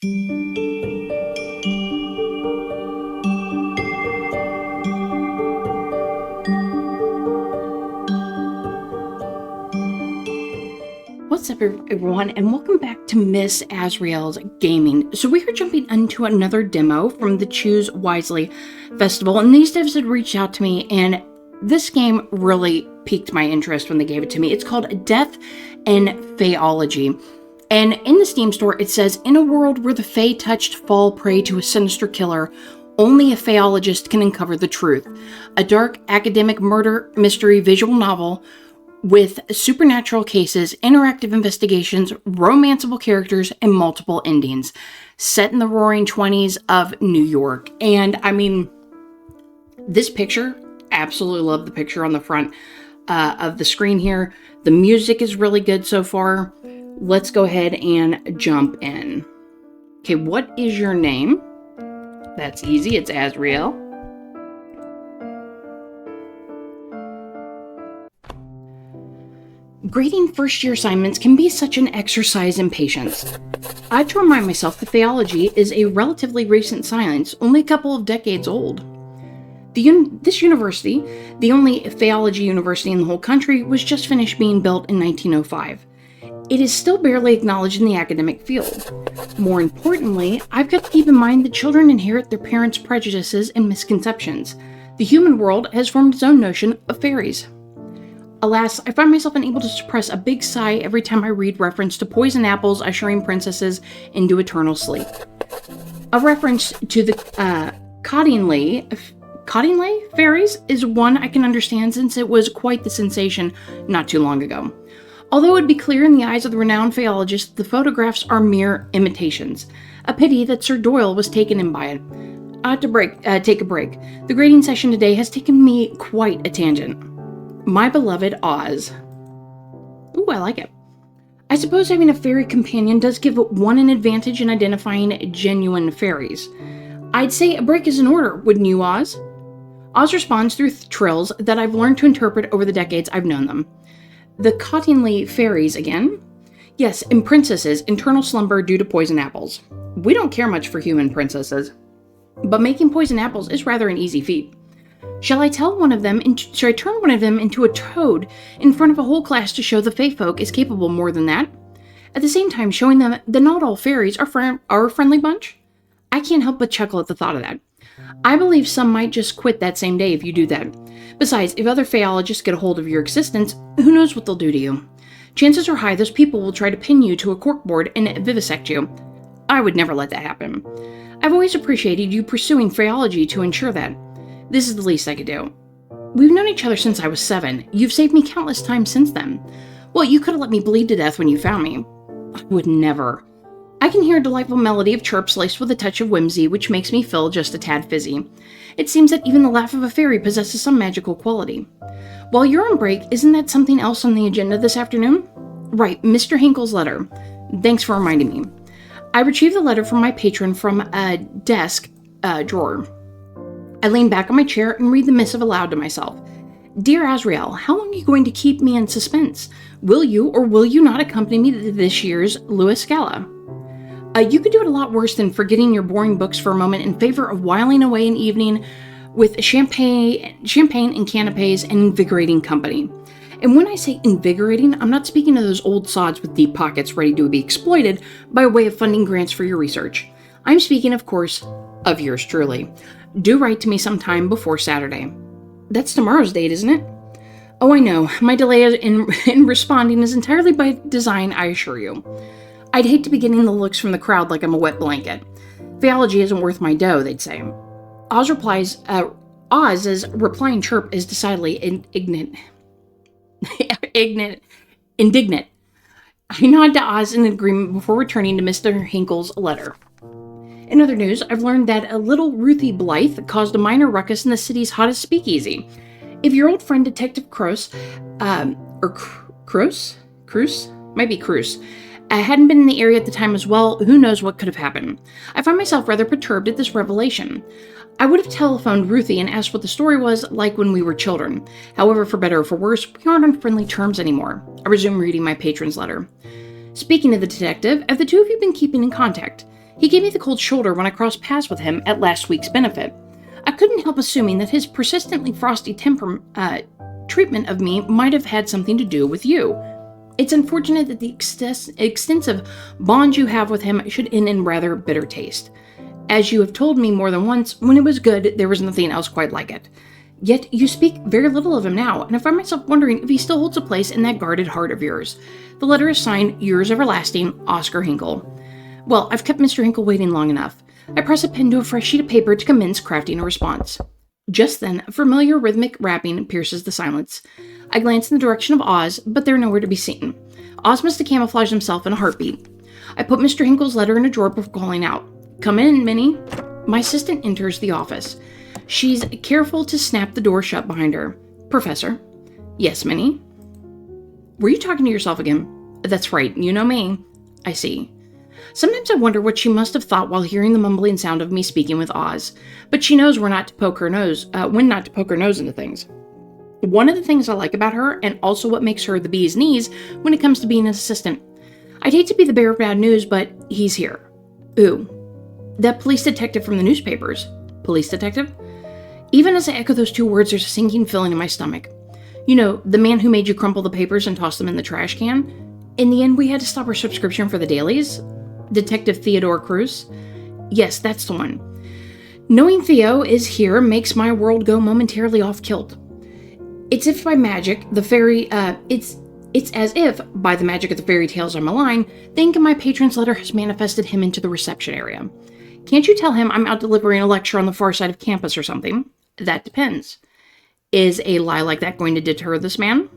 What's up, everyone, and welcome back to Miss Azriel's Gaming. So we are jumping into another demo from the Choose Wisely Festival, and these devs had reached out to me, and this game really piqued my interest when they gave it to me. It's called Death and Faeology, and in the Steam store it says, in a world where the Fae-touched fall prey to a sinister killer, only a Faeologist can uncover the truth. A dark academic murder mystery visual novel with supernatural cases, interactive investigations, romanceable characters, and multiple endings. Set in the roaring 20s of New York. And I mean, this picture, absolutely love the picture on the front of the screen here. The music is really good so far. Let's go ahead and jump in. Okay, what is your name? That's easy, it's Azriel. Grading first-year assignments can be such an exercise in patience. I have to remind myself that Faeology is a relatively recent science, only a couple of decades old. This university, the only Faeology university in the whole country, was just finished being built in 1905. It is still barely acknowledged in the academic field. More importantly, I've got to keep in mind that children inherit their parents' prejudices and misconceptions. The human world has formed its own notion of fairies. Alas, I find myself unable to suppress a big sigh every time I read reference to poison apples ushering princesses into eternal sleep. A reference to the Cottingley fairies is one I can understand, since it was quite the sensation not too long ago. Although it would be clear in the eyes of the renowned Faeologist, the photographs are mere imitations. A pity that Sir Doyle was taken in by it. I have to take a break. The grading session today has taken me quite a tangent. My beloved Oz. Ooh, I like it. I suppose having a fairy companion does give one an advantage in identifying genuine fairies. I'd say a break is in order, wouldn't you, Oz? Oz responds through trills that I've learned to interpret over the decades I've known them. The Cottingley fairies again? Yes, and princesses, internal slumber due to poison apples. We don't care much for human princesses, but making poison apples is rather an easy feat. Shall I turn one of them into a toad in front of a whole class to show the Fae folk is capable more than that? At the same time, showing them that not all fairies are a friendly bunch? I can't help but chuckle at the thought of that. I believe some might just quit that same day if you do that. Besides, if other Faeologists get a hold of your existence, who knows what they'll do to you? Chances are high those people will try to pin you to a corkboard and vivisect you. I would never let that happen. I've always appreciated you pursuing Faeology to ensure that. This is the least I could do. We've known each other since I was 7. You've saved me countless times since then. Well, you could have let me bleed to death when you found me. I would never. I can hear a delightful melody of chirps laced with a touch of whimsy, which makes me feel just a tad fizzy. It seems that even the laugh of a fairy possesses some magical quality. While you're on break, isn't that something else on the agenda this afternoon? Right, Mr. Hinkle's letter. Thanks for reminding me. I retrieved the letter from my patron from a desk drawer. I lean back on my chair and read the missive aloud to myself. Dear Azriel, how long are you going to keep me in suspense? Will you or will you not accompany me to this year's Lewis Gala? You could do it a lot worse than forgetting your boring books for a moment in favor of whiling away an evening with champagne and canapes and invigorating company. And when I say invigorating, I'm not speaking of those old sods with deep pockets ready to be exploited by way of funding grants for your research. I'm speaking, of course, of yours truly. Do write to me sometime before Saturday. That's tomorrow's date, isn't it? Oh, I know. My delay in responding is entirely by design, I assure you. I'd hate to be getting the looks from the crowd like I'm a wet blanket. Faeology isn't worth my dough, they'd say. Oz's replying chirp is decidedly indignant. I nod to Oz in agreement before returning to Mr. Hinkle's letter. In other news, I've learned that a little Ruthie Blythe caused a minor ruckus in the city's hottest speakeasy. If your old friend Detective Cruz, hadn't been in the area at the time as well, who knows what could have happened. I find myself rather perturbed at this revelation. I would have telephoned Ruthie and asked what the story was like when we were children. However, for better or for worse, we aren't on friendly terms anymore. I resume reading my patron's letter. Speaking of the detective, have the two of you been keeping in contact? He gave me the cold shoulder when I crossed paths with him at last week's benefit. I couldn't help assuming that his persistently frosty treatment of me might have had something to do with you. It's unfortunate that the extensive bond you have with him should end in rather bitter taste. As you have told me more than once, when it was good, there was nothing else quite like it. Yet you speak very little of him now, and I find myself wondering if he still holds a place in that guarded heart of yours. The letter is signed, yours everlasting, Oscar Hinkle. Well, I've kept Mr. Hinkle waiting long enough. I press a pen to a fresh sheet of paper to commence crafting a response. Just then, a familiar rhythmic rapping pierces the silence. I glance in the direction of Oz, but they're nowhere to be seen. Oz must have camouflaged himself in a heartbeat. I put Mr. Hinkle's letter in a drawer before calling out. Come in, Minnie. My assistant enters the office. She's careful to snap the door shut behind her. Professor. Yes, Minnie. Were you talking to yourself again? That's right, you know me. I see. Sometimes I wonder what she must have thought while hearing the mumbling sound of me speaking with Oz, but she knows when not to poke her nose into things. One of the things I like about her, and also what makes her the bee's knees when it comes to being an assistant. I'd hate to be the bearer of bad news, but he's here. Ooh. That police detective from the newspapers. Police detective? Even as I echo those two words, there's a sinking feeling in my stomach. You know, the man who made you crumple the papers and toss them in the trash can? In the end, we had to stop our subscription for the dailies? Detective Theodore Cruz? Yes, that's the one. Knowing Theo is here makes my world go momentarily off kilt. It's as if by the magic of the fairy tales I malign, the ink in my patron's letter has manifested him into the reception area. Can't you tell him I'm out delivering a lecture on the far side of campus or something? That depends. Is a lie like that going to deter this man?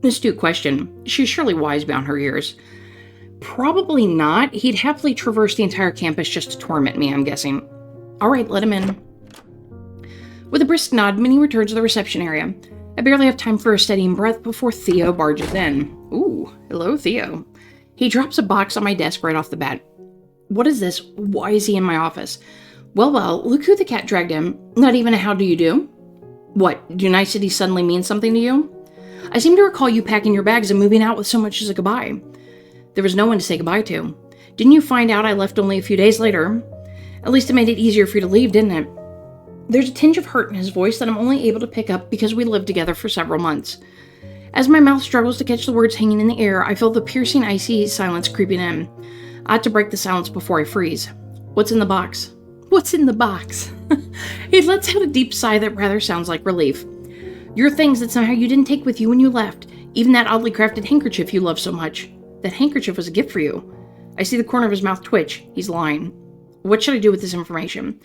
Astute question. She's surely wise beyond her years. Probably not. He'd happily traverse the entire campus just to torment me, I'm guessing. All right, let him in. With a brisk nod, Minnie returns to the reception area. I barely have time for a steadying breath before Theo barges in. Ooh, hello, Theo. He drops a box on my desk right off the bat. What is this? Why is he in my office? Well, look who the cat dragged in. Not even a how do you do? What, do niceties suddenly mean something to you? I seem to recall you packing your bags and moving out with so much as a goodbye. There was no one to say goodbye to. Didn't you find out I left only a few days later? At least it made it easier for you to leave, didn't it? There's a tinge of hurt in his voice that I'm only able to pick up because we lived together for several months. As my mouth struggles to catch the words hanging in the air, I feel the piercing, icy silence creeping in. I had to break the silence before I freeze. What's in the box? What's in the box? He lets out a deep sigh that rather sounds like relief. Your things that somehow you didn't take with you when you left, even that oddly crafted handkerchief you love so much. That handkerchief was a gift for you. I see the corner of his mouth twitch. He's lying. What should I do with this information?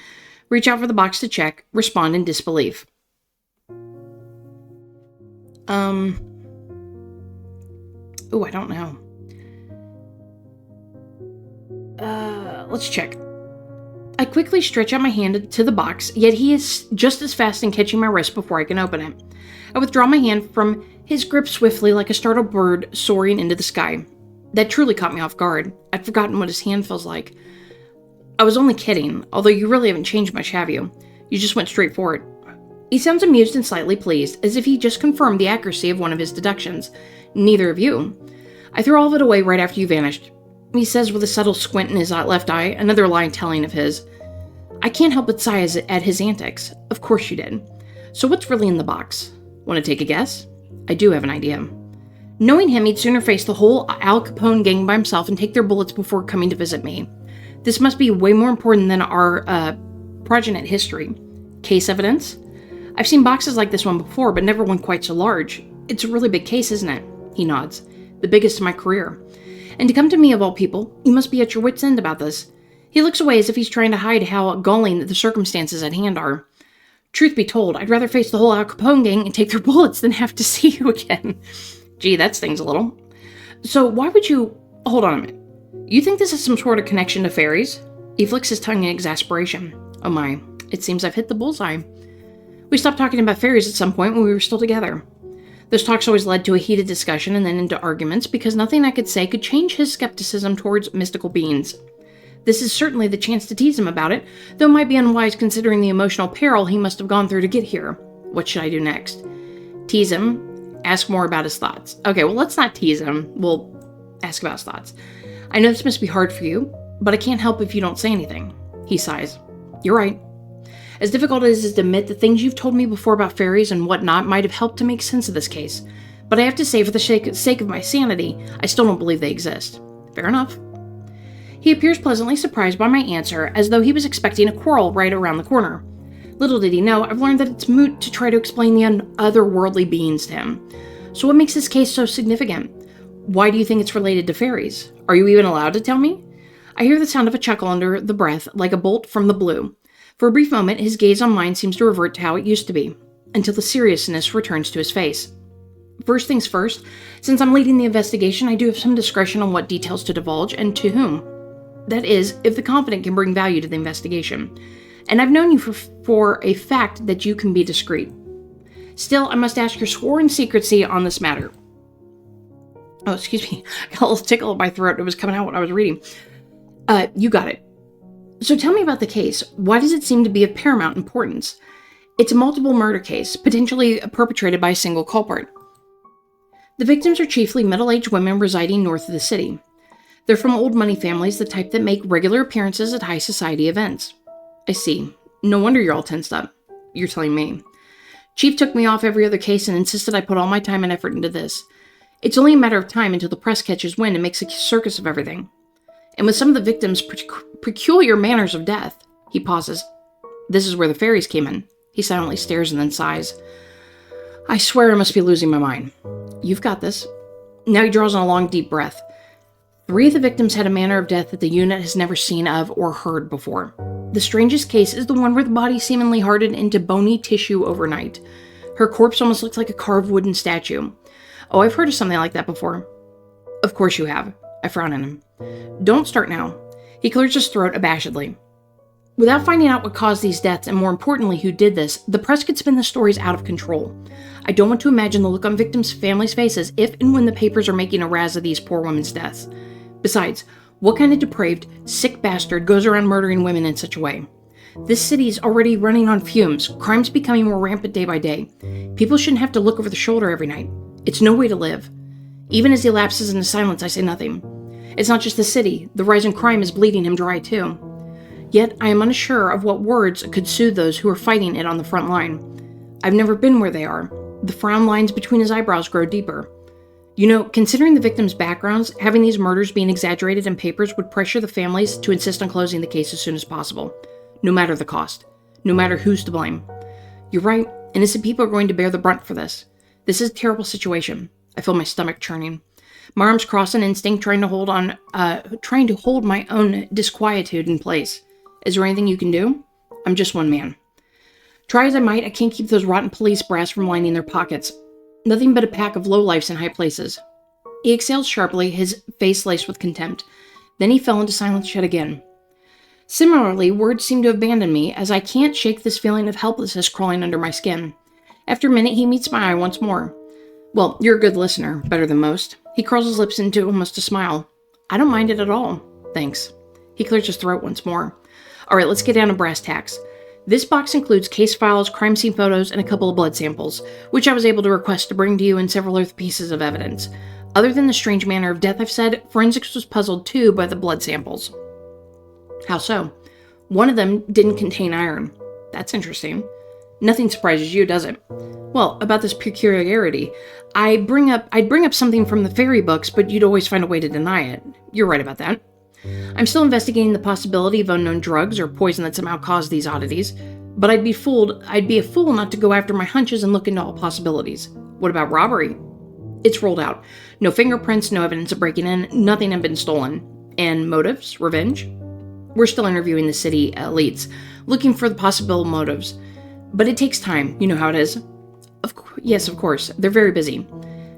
Reach out for the box to check, respond in disbelief. I don't know. Let's check. I quickly stretch out my hand to the box, yet he is just as fast in catching my wrist before I can open it. I withdraw my hand from his grip swiftly like a startled bird soaring into the sky. That truly caught me off guard. I'd forgotten what his hand feels like. I was only kidding, although you really haven't changed much, have you? You just went straight for it. He sounds amused and slightly pleased, as if he just confirmed the accuracy of one of his deductions. Neither of you. I threw all of it away right after you vanished. He says with a subtle squint in his left eye, another lie telling of his. I can't help but sigh at his antics. Of course you did. So what's really in the box? Want to take a guess? I do have an idea. Knowing him, he'd sooner face the whole Al Capone gang by himself and take their bullets before coming to visit me. This must be way more important than our, progeny history. Case evidence? I've seen boxes like this one before, but never one quite so large. It's a really big case, isn't it? He nods. The biggest in my career. And to come to me of all people, you must be at your wit's end about this. He looks away as if he's trying to hide how galling the circumstances at hand are. Truth be told, I'd rather face the whole Al Capone gang and take their bullets than have to see you again. Gee, that stings a little. So why would you... Hold on a minute. You think this is some sort of connection to fairies? He flicks his tongue in exasperation. Oh my, it seems I've hit the bullseye. We stopped talking about fairies at some point when we were still together. Those talks always led to a heated discussion and then into arguments because nothing I could say could change his skepticism towards mystical beings. This is certainly the chance to tease him about it, though it might be unwise considering the emotional peril he must have gone through to get here. What should I do next? Tease him? Ask more about his thoughts. Okay, well, let's not tease him. We'll ask about his thoughts. I know this must be hard for you. but I can't help if you don't say anything. He sighs. You're right. As difficult as it is to admit, the things you've told me before about fairies and whatnot might have helped to make sense of this case. But I have to say, for the sake of my sanity, I still don't believe they exist. Fair enough. He appears pleasantly surprised by my answer, as though he was expecting a quarrel right around the corner. Little did he know, I've learned that it's moot to try to explain the otherworldly beings to him. So what makes this case so significant? Why do you think it's related to fairies? Are you even allowed to tell me? I hear the sound of a chuckle under the breath, like a bolt from the blue. For a brief moment, his gaze on mine seems to revert to how it used to be, until the seriousness returns to his face. First things first, since I'm leading the investigation, I do have some discretion on what details to divulge and to whom. That is, if the confidant can bring value to the investigation. And I've known you for a fact that you can be discreet. Still, I must ask your sworn secrecy on this matter. Oh, excuse me. I got a little tickle in my throat. It was coming out when I was reading. You got it. So tell me about the case. Why does it seem to be of paramount importance? It's a multiple murder case, potentially perpetrated by a single culprit. The victims are chiefly middle-aged women residing north of the city. They're from old money families, the type that make regular appearances at high society events. I see. No wonder you're all tensed up. You're telling me. Chief took me off every other case and insisted I put all my time and effort into this. It's only a matter of time until the press catches wind and makes a circus of everything. And with some of the victims' peculiar manners of death. He pauses. This is where the fairies came in. He silently stares and then sighs. I swear I must be losing my mind. You've got this. Now he draws on a long, deep breath. 3 of the victims had a manner of death that the unit has never seen of or heard before. The strangest case is the one where the body seemingly hardened into bony tissue overnight. Her corpse almost looks like a carved wooden statue. Oh, I've heard of something like that before. Of course you have. I frown at him. Don't start now. He clears his throat abashedly. Without finding out what caused these deaths, and more importantly who did this, the press could spin the stories out of control. I don't want to imagine the look on victims' families' faces if and when the papers are making a razz of these poor women's deaths. Besides, what kind of depraved, sick bastard goes around murdering women in such a way? This city's already running on fumes, crime's becoming more rampant day by day. People shouldn't have to look over the shoulder every night. It's no way to live. Even as he lapses into silence, I say nothing. It's not just the city, the rise in crime is bleeding him dry too. Yet, I am unsure of what words could soothe those who are fighting it on the front line. I've never been where they are. The frown lines between his eyebrows grow deeper. You know, considering the victims' backgrounds, having these murders being exaggerated in papers would pressure the families to insist on closing the case as soon as possible. No matter the cost. No matter who's to blame. You're right, innocent people are going to bear the brunt for this. This is a terrible situation. I feel my stomach churning. My arms cross an instinct trying to hold my own disquietude in place. Is there anything you can do? I'm just one man. Try as I might, I can't keep those rotten police brass from lining their pockets. Nothing but a pack of lowlifes in high places. He exhaled sharply, his face laced with contempt. Then he fell into silence yet again. Similarly, words seem to abandon me, as I can't shake this feeling of helplessness crawling under my skin. After a minute, he meets my eye once more. Well, you're a good listener, better than most. He curls his lips into almost a smile. I don't mind it at all. Thanks. He clears his throat once more. All right, let's get down to brass tacks. This box includes case files, crime scene photos, and a couple of blood samples, which I was able to request to bring to you and several other pieces of evidence. Other than the strange manner of death I've said, forensics was puzzled too by the blood samples. How so? One of them didn't contain iron. That's interesting. Nothing surprises you, does it? Well, about this peculiarity, I'd bring up something from the fairy books, but you'd always find a way to deny it. You're right about that. I'm still investigating the possibility of unknown drugs or poison that somehow caused these oddities, but I'd be a fool not to go after my hunches and look into all possibilities. What about robbery? It's ruled out. No fingerprints, no evidence of breaking in, nothing had been stolen. And motives? Revenge? We're still interviewing the city elites, looking for the possible motives. But it takes time, you know how it is. Yes, of course, they're very busy.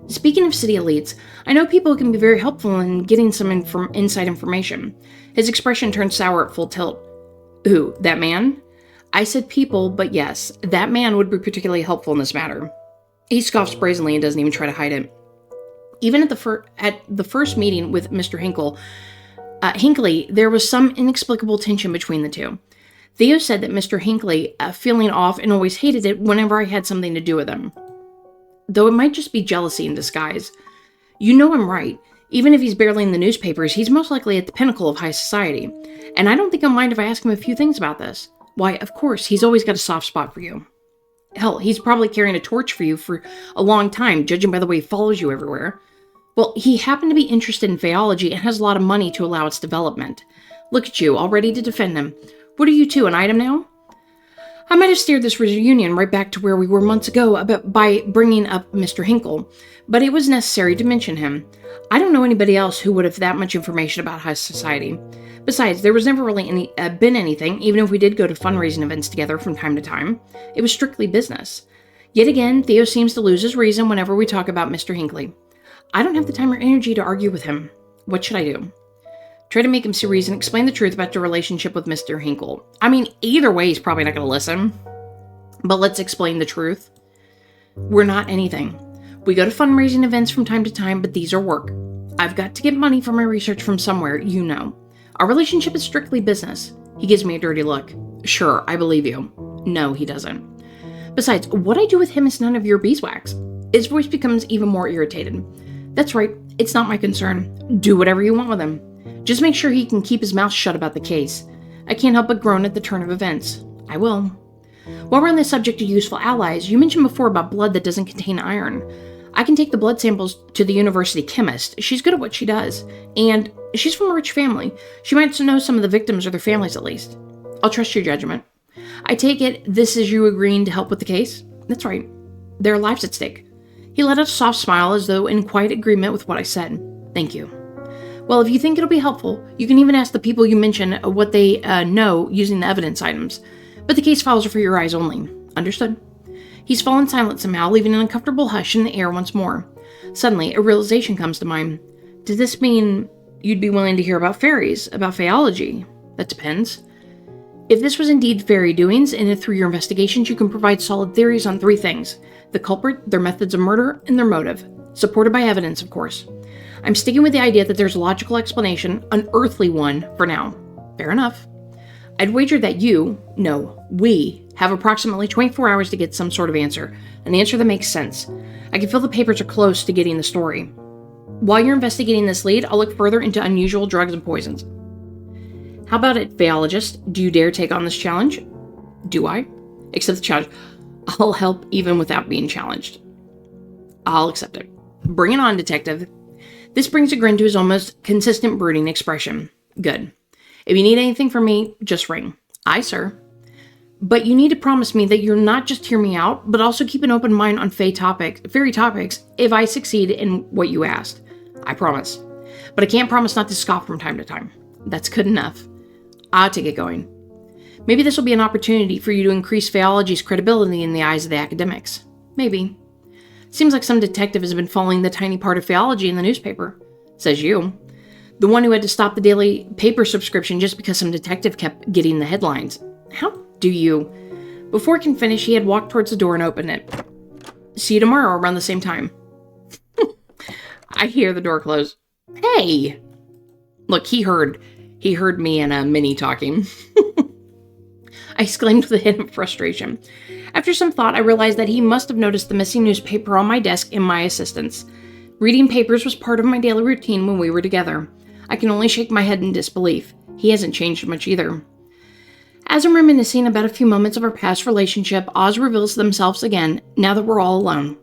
Speaking of city elites, I know people can be very helpful in getting some inside information. His expression turned sour at full tilt. Who, that man? I said people, but yes, that man would be particularly helpful in this matter. He scoffs brazenly and doesn't even try to hide it. Even at the first meeting with Mr. Hinckley, there was some inexplicable tension between the two. Theo said that Mr. Hinckley, feeling off and always hated it whenever I had something to do with him. Though it might just be jealousy in disguise. You know I'm right. Even if he's barely in the newspapers, he's most likely at the pinnacle of high society. And I don't think he'll mind if I ask him a few things about this. Why, of course, he's always got a soft spot for you. Hell, he's probably carrying a torch for you for a long time, judging by the way he follows you everywhere. Well, he happened to be interested in Faeology and has a lot of money to allow its development. Look at you, all ready to defend him. What are you two, an item now? I might have steered this reunion right back to where we were months ago by bringing up Mr. Hinkle, but it was necessary to mention him. I don't know anybody else who would have that much information about high society. Besides, there was never really been anything, even if we did go to fundraising events together from time to time. It was strictly business. Yet again, Theo seems to lose his reason whenever we talk about Mr. Hinckley. I don't have the time or energy to argue with him. What should I do? Try to make him serious and explain the truth about your relationship with Mr. Hinkle. I mean, either way, he's probably not going to listen. But let's explain the truth. We're not anything. We go to fundraising events from time to time, but these are work. I've got to get money for my research from somewhere, you know. Our relationship is strictly business. He gives me a dirty look. Sure, I believe you. No, he doesn't. Besides, what I do with him is none of your beeswax. His voice becomes even more irritated. That's right, it's not my concern. Do whatever you want with him. Just make sure he can keep his mouth shut about the case. I can't help but groan at the turn of events. I will. While we're on the subject of useful allies, you mentioned before about blood that doesn't contain iron. I can take the blood samples to the university chemist. She's good at what she does. And she's from a rich family. She might know some of the victims or their families at least. I'll trust your judgment. I take it this is you agreeing to help with the case? That's right. There are lives at stake. He let out a soft smile as though in quiet agreement with what I said. Thank you. Well, if you think it'll be helpful, you can even ask the people you mention what they know using the evidence items. But the case files are for your eyes only. Understood? He's fallen silent somehow, leaving an uncomfortable hush in the air once more. Suddenly, a realization comes to mind. Does this mean you'd be willing to hear about fairies, about Faeology? That depends. If this was indeed fairy doings, and through your investigations you can provide solid theories on 3 things. The culprit, their methods of murder, and their motive. Supported by evidence, of course. I'm sticking with the idea that there's a logical explanation, an earthly one, for now. Fair enough. I'd wager that we, have approximately 24 hours to get some sort of answer, an answer that makes sense. I can feel the papers are close to getting the story. While you're investigating this lead, I'll look further into unusual drugs and poisons. How about it, Faeologist? Do you dare take on this challenge? Do I? Accept the challenge. I'll help even without being challenged. I'll accept it. Bring it on, detective. This brings a grin to his almost consistent brooding expression. Good. If you need anything from me, just ring. Aye, sir. But you need to promise me that you'll not just hear me out, but also keep an open mind on fairy topics if I succeed in what you asked. I promise. But I can't promise not to scoff from time to time. That's good enough. I'll take it going. Maybe this will be an opportunity for you to increase Faeology's credibility in the eyes of the academics. Maybe. Seems like some detective has been following the tiny part of Faeology in the newspaper. Says you. The one who had to stop the daily paper subscription just because some detective kept getting the headlines. How do you? Before he can finish, he had walked towards the door and opened it. See you tomorrow around the same time. I hear the door close. Hey! Look, he heard me and Minnie talking. I exclaimed with a hint of frustration. After some thought, I realized that he must have noticed the missing newspaper on my desk in my assistance. Reading papers was part of my daily routine when we were together. I can only shake my head in disbelief. He hasn't changed much either. As I'm reminiscing about a few moments of our past relationship, Oz reveals themselves again, now that we're all alone.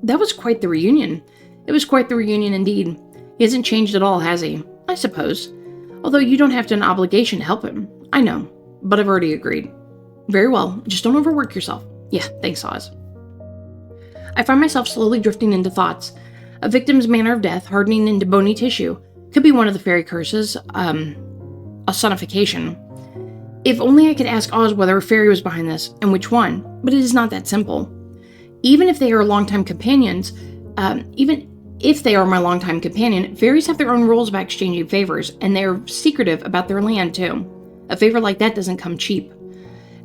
That was quite the reunion. It was quite the reunion indeed. He hasn't changed at all, has he? I suppose. Although you don't have an obligation to help him. I know, but I've already agreed. Very well, just don't overwork yourself. Yeah, thanks, Oz. I find myself slowly drifting into thoughts. A victim's manner of death, hardening into bony tissue. Could be one of the fairy curses, a sonification. If only I could ask Oz whether a fairy was behind this, and which one, but it is not that simple. Even if they are longtime companions, even if they are my longtime companion, fairies have their own rules about exchanging favors, and they are secretive about their land too. A favor like that doesn't come cheap.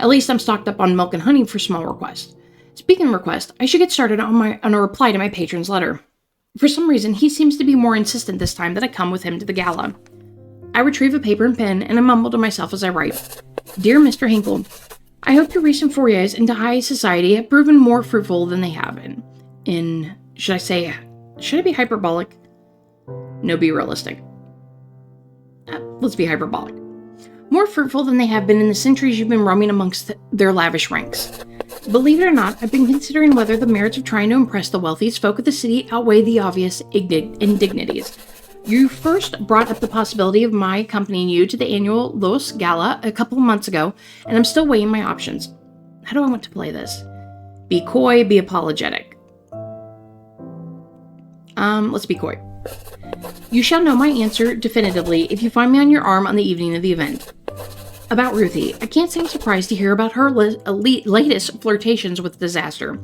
At least I'm stocked up on milk and honey for small requests. Speaking of requests, I should get started on a reply to my patron's letter. For some reason, he seems to be more insistent this time that I come with him to the gala. I retrieve a paper and pen, and I mumble to myself as I write. Dear Mr. Hinkle, I hope your recent forays into high society have proven more fruitful than they have should I be hyperbolic? No, be realistic. Let's be hyperbolic. More fruitful than they have been in the centuries you've been roaming amongst their lavish ranks. Believe it or not, I've been considering whether the merits of trying to impress the wealthiest folk of the city outweigh the obvious indignities. You first brought up the possibility of my accompanying you to the annual Los Gala a couple of months ago, and I'm still weighing my options. How do I want to play this? Be coy, be apologetic. Let's be coy. You shall know my answer definitively if you find me on your arm on the evening of the event. About Ruthie, I can't say I'm surprised to hear about her latest flirtations with disaster.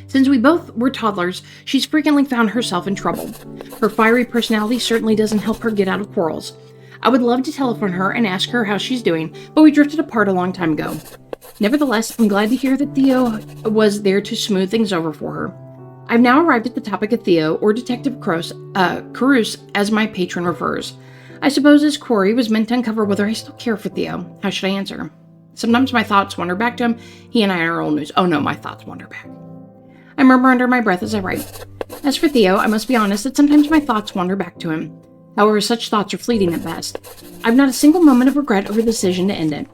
Since we both were toddlers, she's frequently found herself in trouble. Her fiery personality certainly doesn't help her get out of quarrels. I would love to telephone her and ask her how she's doing, but we drifted apart a long time ago. Nevertheless, I'm glad to hear that Theo was there to smooth things over for her. I've now arrived at the topic of Theo, or Detective Caruso, as my patron refers. I suppose his query was meant to uncover whether I still care for Theo. How should I answer? Sometimes my thoughts wander back to him. He and I are old news. Oh no, my thoughts wander back. I murmur under my breath as I write. As for Theo, I must be honest that sometimes my thoughts wander back to him. However, such thoughts are fleeting at best. I've not a single moment of regret over the decision to end it.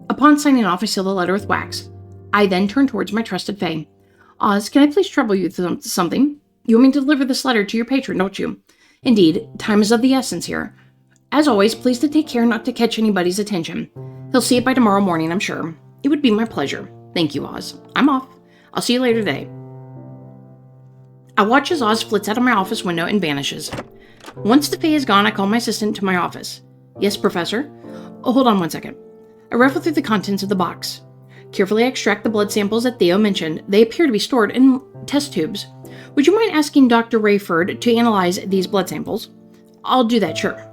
Upon signing off, I seal the letter with wax. I then turn towards my trusted Fae. Oz, can I please trouble you with something? You want me to deliver this letter to your patron, don't you? Indeed, time is of the essence here. As always, please to take care not to catch anybody's attention. He'll see it by tomorrow morning, I'm sure. It would be my pleasure. Thank you, Oz. I'm off. I'll see you later today. I watch as Oz flits out of my office window and vanishes. Once the Fae is gone, I call my assistant to my office. Yes, Professor? Oh, hold on one second. I rifle through the contents of the box. Carefully extract the blood samples that Theo mentioned. They appear to be stored in test tubes. Would you mind asking Dr. Rayford to analyze these blood samples? I'll do that, sure.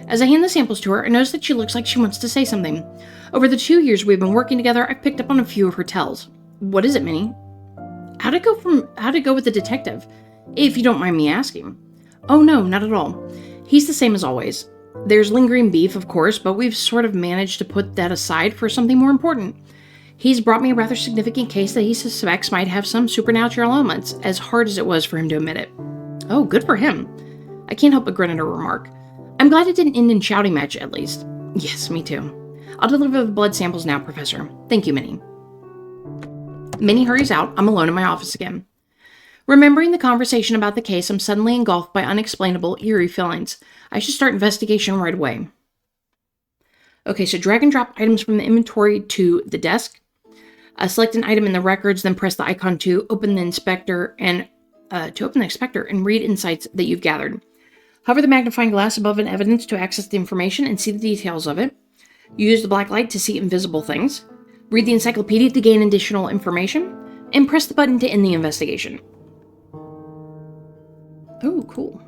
As I hand the samples to her, I notice that she looks like she wants to say something. Over the 2 years we've been working together, I've picked up on a few of her tells. What is it, Minnie? How'd it go with the detective? If you don't mind me asking. Oh no, not at all. He's the same as always. There's lingering beef, of course, but we've sort of managed to put that aside for something more important. He's brought me a rather significant case that he suspects might have some supernatural elements, as hard as it was for him to admit it. Oh, good for him. I can't help but grin at her remark. I'm glad it didn't end in shouting match, at least. Yes, me too. I'll deliver the blood samples now, Professor. Thank you, Minnie. Minnie hurries out. I'm alone in my office again. Remembering the conversation about the case, I'm suddenly engulfed by unexplainable, eerie feelings. I should start investigation right away. Okay, so drag and drop items from the inventory to the desk. Select an item in the records, then press the icon to open the inspector and read insights that you've gathered. Hover the magnifying glass above an evidence to access the information and see the details of it. Use the black light to see invisible things. Read the encyclopedia to gain additional information. And press the button to end the investigation. Oh, cool.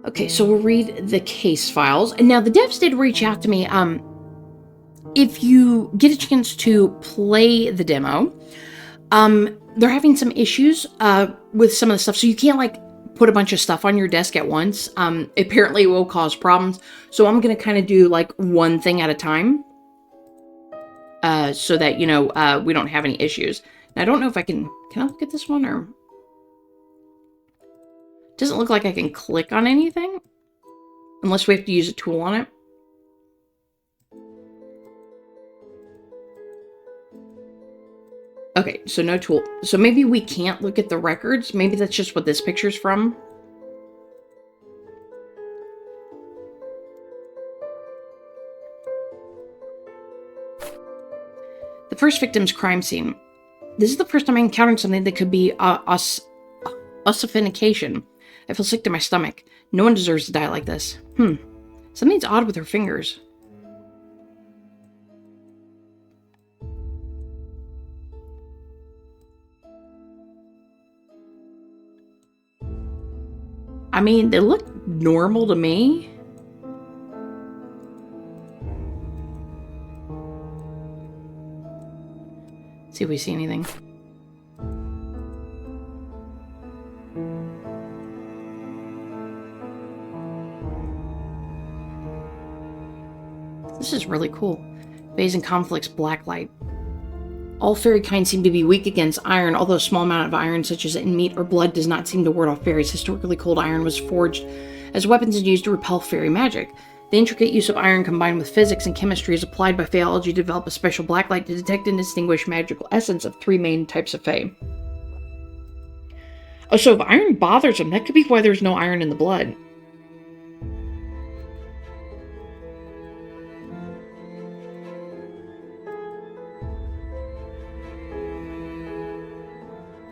Okay, so we'll read the case files. And now the devs did reach out to me. If you get a chance to play the demo, they're having some issues with some of the stuff. So you can't put a bunch of stuff on your desk at once. Apparently it will cause problems. So I'm going to kind of do one thing at a time. So that, we don't have any issues. Now, I don't know if can I look at this one or... Doesn't look like I can click on anything. Unless we have to use a tool on it. Okay, so no tool. So maybe we can't look at the records. Maybe that's just what this picture's from. The first victim's crime scene. This is the first time I encountered something that could be ossification. I feel sick to my stomach. No one deserves to die like this. Something's odd with her fingers. I mean, they look normal to me. See if we see anything. This is really cool. Phase and conflicts, black light. All fairy kind seem to be weak against iron, although a small amount of iron, such as in meat or blood, does not seem to ward off fairies. Historically, cold iron was forged as weapons and used to repel fairy magic. The intricate use of iron combined with physics and chemistry is applied by Faeology to develop a special blacklight to detect and distinguish magical essence of 3 main types of fae. Oh, so if iron bothers them, that could be why there's no iron in the blood.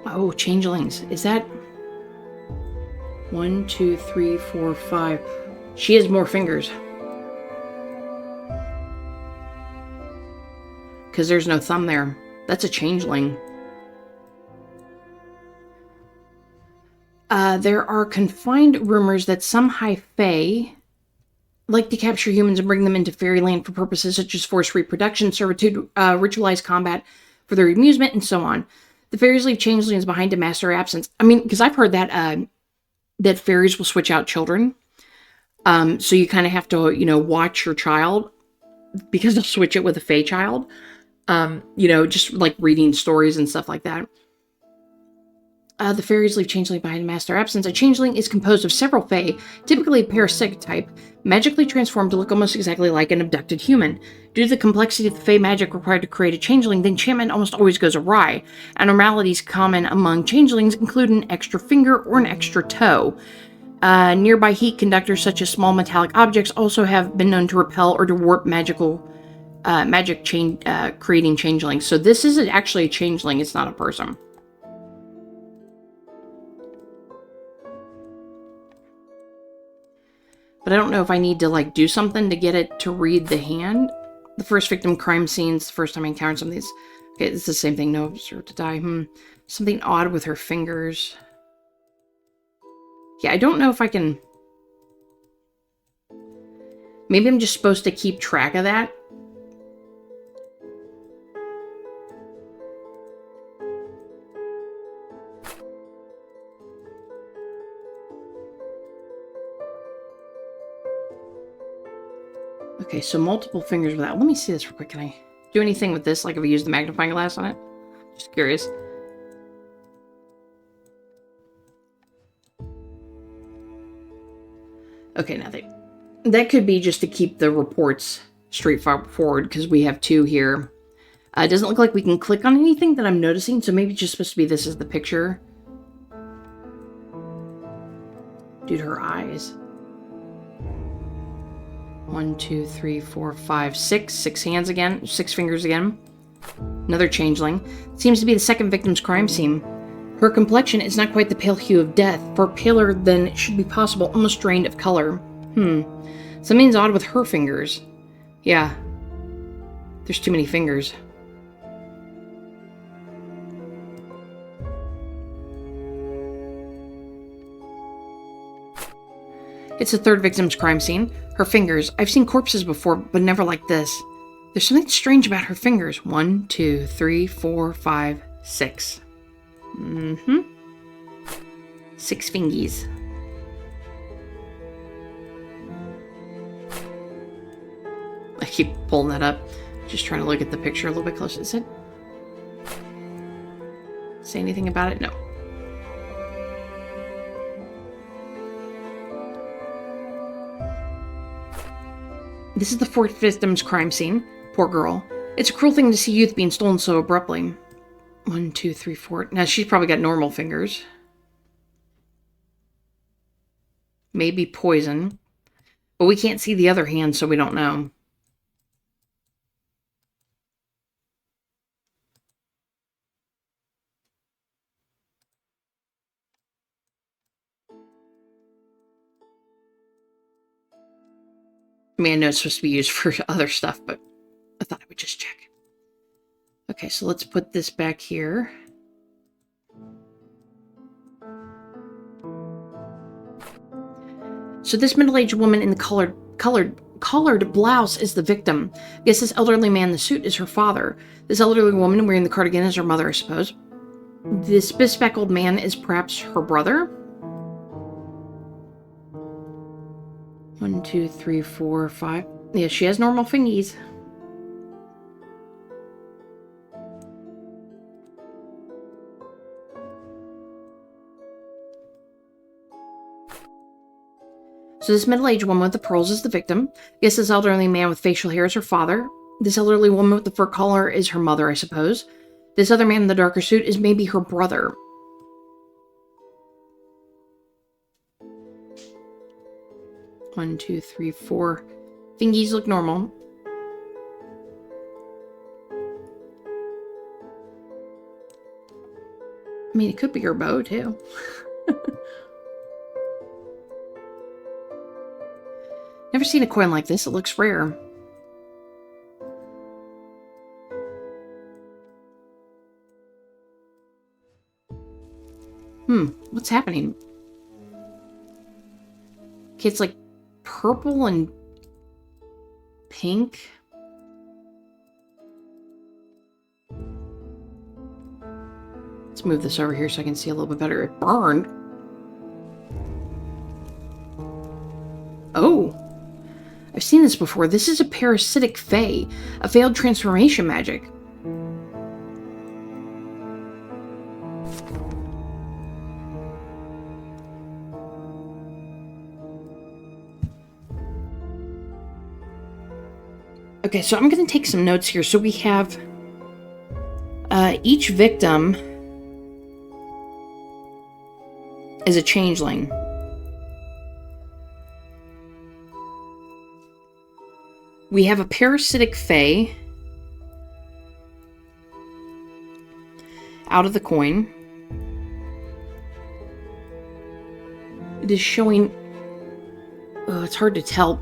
Oh, changelings. Is that 1, 2, 3, 4, 5? She has more fingers. Because there's no thumb there. That's a changeling. There are confined rumors that some high fae like to capture humans and bring them into fairyland for purposes such as forced reproduction, servitude, ritualized combat for their amusement, and so on. The fairies leave changelings behind to mask their absence. I mean, because I've heard that that fairies will switch out children. So you kind of have to, watch your child because they'll switch it with a fae child. Just like reading stories and stuff like that. The fairies leave changeling behind to mask their absence. A changeling is composed of several fae, typically a parasitic type, magically transformed to look almost exactly like an abducted human. Due to the complexity of the fae magic required to create a changeling, the enchantment almost always goes awry. Abnormalities common among changelings include an extra finger or an extra toe. Nearby heat conductors, such as small metallic objects, also have been known to repel or to warp magic creating changelings. So this is actually a changeling, it's not a person. But I don't know if I need to, do something to get it to read the hand. The first victim crime scenes, the first time I encountered some of these. Okay, it's the same thing. No observed to die. Something odd with her fingers. Yeah, I don't know if I can... Maybe I'm just supposed to keep track of that. Okay, so multiple fingers with that. Let me see this real quick. Can I do anything with this? Like if I use the magnifying glass on it? Just curious. Okay, now that could be just to keep the reports straightforward because we have 2 here. It doesn't look like we can click on anything that I'm noticing, so maybe it's just supposed to be this is the picture. Dude, her eyes. 1, 2, 3, 4, 5, 6. 6 hands again. 6 fingers again. Another changeling. Seems to be the second victim's crime scene. Her complexion is not quite the pale hue of death, far paler than it should be possible, almost drained of color. Something's odd with her fingers. Yeah. There's too many fingers. It's the third victim's crime scene. Her fingers. I've seen corpses before, but never like this. There's something strange about her fingers. 1, 2, 3, 4, 5, 6. 6 fingies. I keep pulling that up. Just trying to look at the picture a little bit closer. Is it? Say anything about it? No. This is the fourth victim's crime scene. Poor girl. It's a cruel thing to see youth being stolen so abruptly. 1, 2, 3, 4. Now, she's probably got normal fingers. Maybe poison. But we can't see the other hand, so we don't know. I mean, I know it's supposed to be used for other stuff, but I thought I would just check. Okay, so let's put this back here. So this middle-aged woman in the collared blouse is the victim. I guess this elderly man in the suit is her father. This elderly woman wearing the cardigan is her mother, I suppose. This bespectacled man is perhaps her brother. 1, 2, 3, 4, 5. Yeah, she has normal fingies. So this middle-aged woman with the pearls is the victim. Yes, this elderly man with facial hair is her father. This elderly woman with the fur collar is her mother, I suppose. This other man in the darker suit is maybe her brother. One, two, three, four. Fingies look normal. I mean, it could be her bow, too. Never seen a coin like this. It looks rare. What's happening? Okay, it's like purple and pink. Let's move this over here so I can see a little bit better. It burned. Oh. I've seen this before. This is a parasitic fae, a failed transformation magic. Okay, so I'm going to take some notes here. So we have each victim is a changeling. We have a parasitic fae out of the coin. It is showing... Oh, it's hard to tell.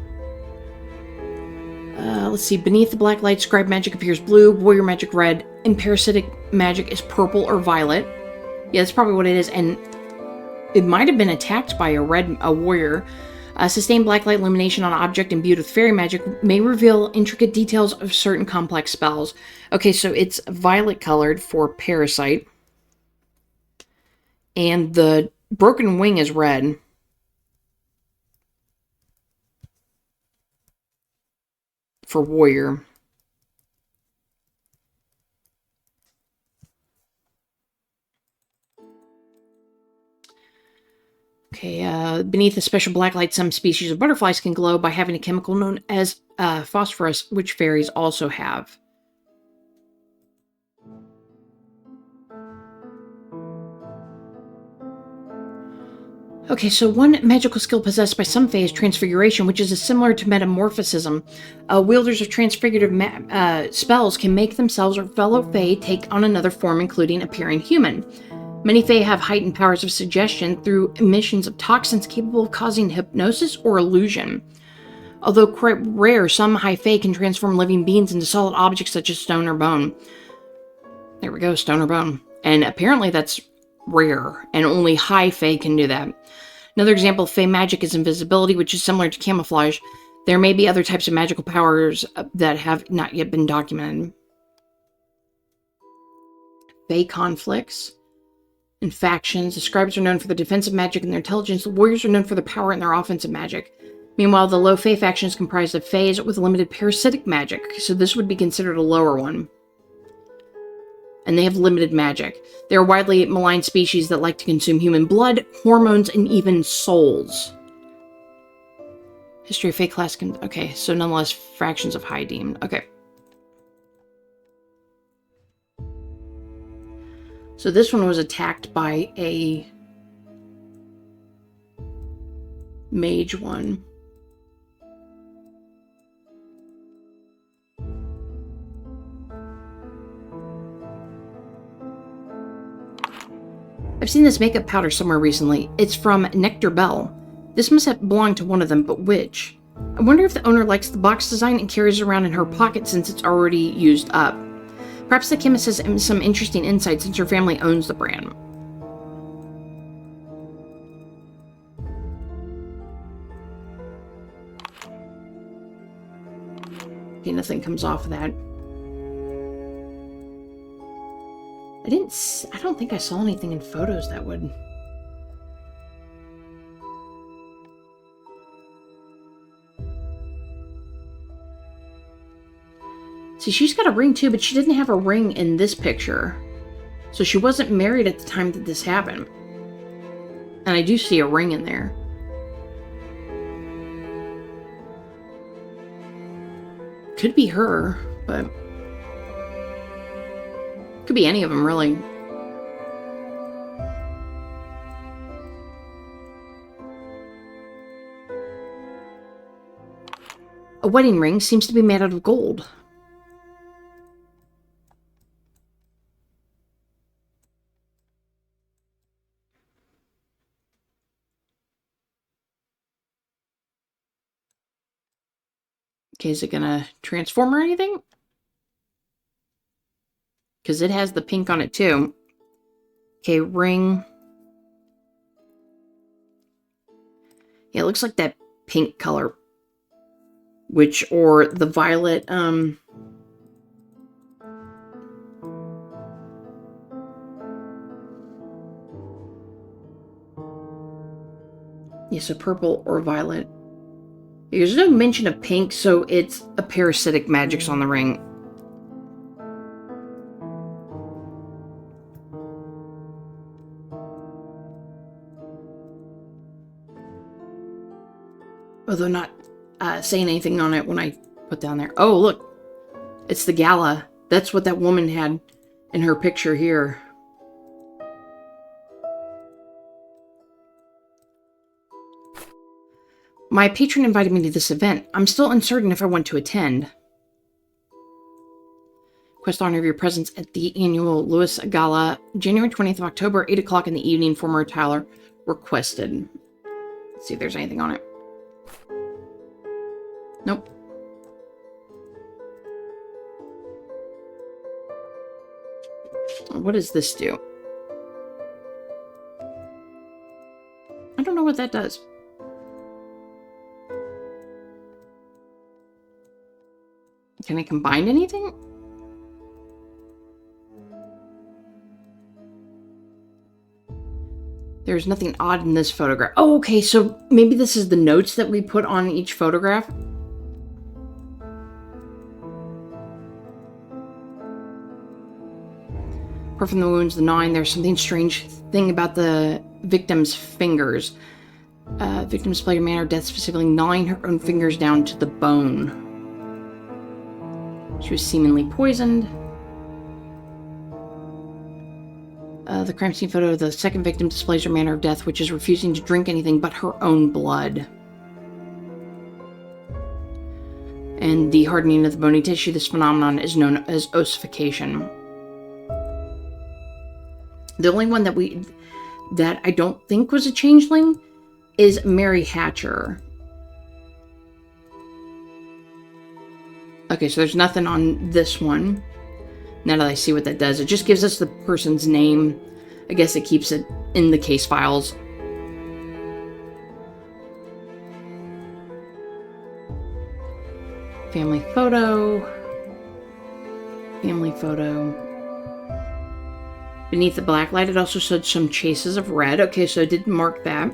Let's see. Beneath the black light, scribe magic appears blue, warrior magic red, and parasitic magic is purple or violet. Yeah, that's probably what it is. And it might have been attacked by a warrior. Sustained black light illumination on an object imbued with fairy magic may reveal intricate details of certain complex spells. Okay, so it's violet colored for parasite. And the broken wing is red. For warrior. Okay, beneath a special black light, some species of butterflies can glow by having a chemical known as phosphorus, which fairies also have. Okay, so one magical skill possessed by some fae is transfiguration, which is similar to metamorphism. Wielders of transfigurative spells can make themselves or fellow fae take on another form, including appearing human. Many fae have heightened powers of suggestion through emissions of toxins capable of causing hypnosis or illusion. Although quite rare, some high fae can transform living beings into solid objects such as stone or bone. There we go, stone or bone. And apparently that's rare, and only high fae can do that. Another example of fae magic is invisibility, which is similar to camouflage. There may be other types of magical powers that have not yet been documented. Fae conflicts and factions. The scribes are known for their defensive magic and their intelligence. The warriors are known for their power and their offensive magic. Meanwhile, the low fae faction is comprised of faes with limited parasitic magic, so this would be considered a lower one. And they have limited magic. They are widely maligned species that like to consume human blood, hormones, and even souls. History of fae class okay, so nonetheless, fractions of high deemed. Okay. So this one was attacked by a mage one. I've seen this makeup powder somewhere recently. It's from Nectar Bell. This must have belonged to one of them, but which? I wonder if the owner likes the box design and carries it around in her pocket since it's already used up. Perhaps the chemist has some interesting insight since her family owns the brand. Okay, nothing comes off of that. I don't think I saw anything in photos that would... See, she's got a ring too, but she didn't have a ring in this picture. So she wasn't married at the time that this happened. And I do see a ring in there. Could be her, but could be any of them, really. A wedding ring seems to be made out of gold. Okay, is it gonna transform or anything? Because it has the pink on it too. Okay, ring. Yeah, it looks like that pink color. Or the violet, yeah, so purple or violet. There's no mention of pink, so it's a parasitic magics on the ring. Although not saying anything on it when I put down there. Oh, look. It's the gala. That's what that woman had in her picture here. My patron invited me to this event. I'm still uncertain if I want to attend. Request honor of your presence at the annual Lewis Gala, January 20th of October, 8 o'clock in the evening. Former Tyler requested. Let's see if there's anything on it. Nope. What does this do? I don't know what that does. Can I combine anything? There's nothing odd in this photograph. Oh, okay, so maybe this is the notes that we put on each photograph. Apart from the wounds, the gnawing, there's something strange thing about the victim's fingers. Victim's displayed a manner of death, specifically gnawing her own fingers down to the bone. She was seemingly poisoned. The crime scene photo of the second victim displays her manner of death, which is refusing to drink anything but her own blood. And the hardening of the bony tissue, this phenomenon is known as ossification. The only one that I don't think was a changeling is Mary Hatcher. Okay, so there's nothing on this one. Now that I see what that does, it just gives us the person's name. I guess it keeps it in the case files. Family photo. Family photo. Beneath the black light, it also showed some chases of red. Okay, so I did mark that.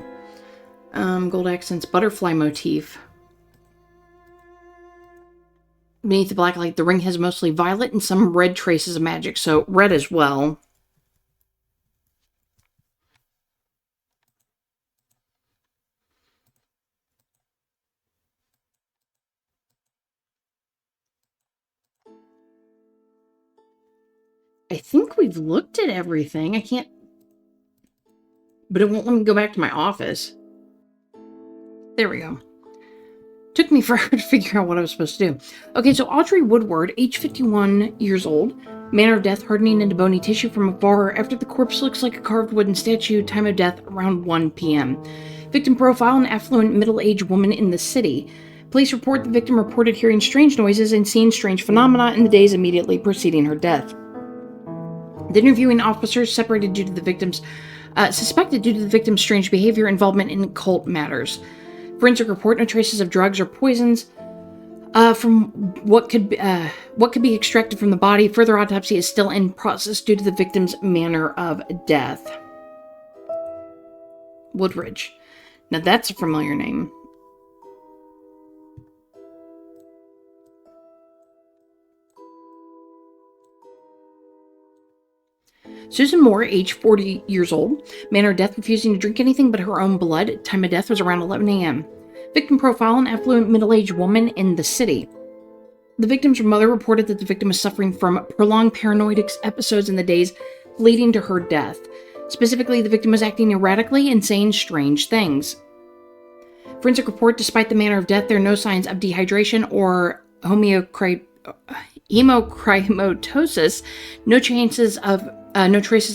Gold accents, butterfly motif. Beneath the black light, the ring has mostly violet and some red traces of magic, so red as well. I think we've looked at everything. I can't... But it won't let me go back to my office. There we go. Took me forever to figure out what I was supposed to do. Okay, so Audrey Woodward, age 51 years old. Manner of death, hardening into bony tissue from afar. After the corpse looks like a carved wooden statue. Time of death, around 1 p.m. Victim profile, an affluent middle-aged woman in the city. Police report the victim reported hearing strange noises and seeing strange phenomena in the days immediately preceding her death. The interviewing officers suspected due to the victim's strange behavior, involvement in occult matters. Forensic report: no traces of drugs or poisons from what could be extracted from the body. Further autopsy is still in process due to the victim's manner of death. Woodridge. Now that's a familiar name. Susan Moore, age 40 years old. Manner of death, refusing to drink anything but her own blood. Time of death was around 11 a.m. Victim profile, an affluent middle-aged woman in the city. The victim's mother reported that the victim was suffering from prolonged paranoid episodes in the days leading to her death. Specifically, the victim was acting erratically and saying strange things. Forensic report, despite the manner of death, there are no signs of dehydration or hemochromatosis, no traces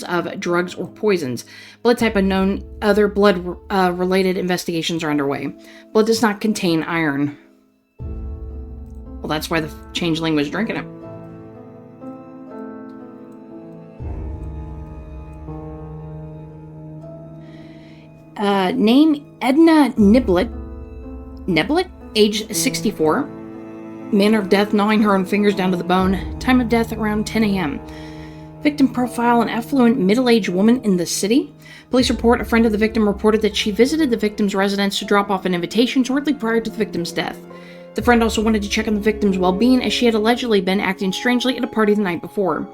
of drugs or poisons. Blood type unknown, other blood-related investigations are underway. Blood does not contain iron. Well, that's why the changeling was drinking it. Name Edna Niblet, age 64. Manner of death, gnawing her own fingers down to the bone. Time of death around 10 a.m. Victim profile, an affluent middle-aged woman in the city. Police report, a friend of the victim reported that she visited the victim's residence to drop off an invitation shortly prior to the victim's death. The friend also wanted to check on the victim's well-being as she had allegedly been acting strangely at a party the night before.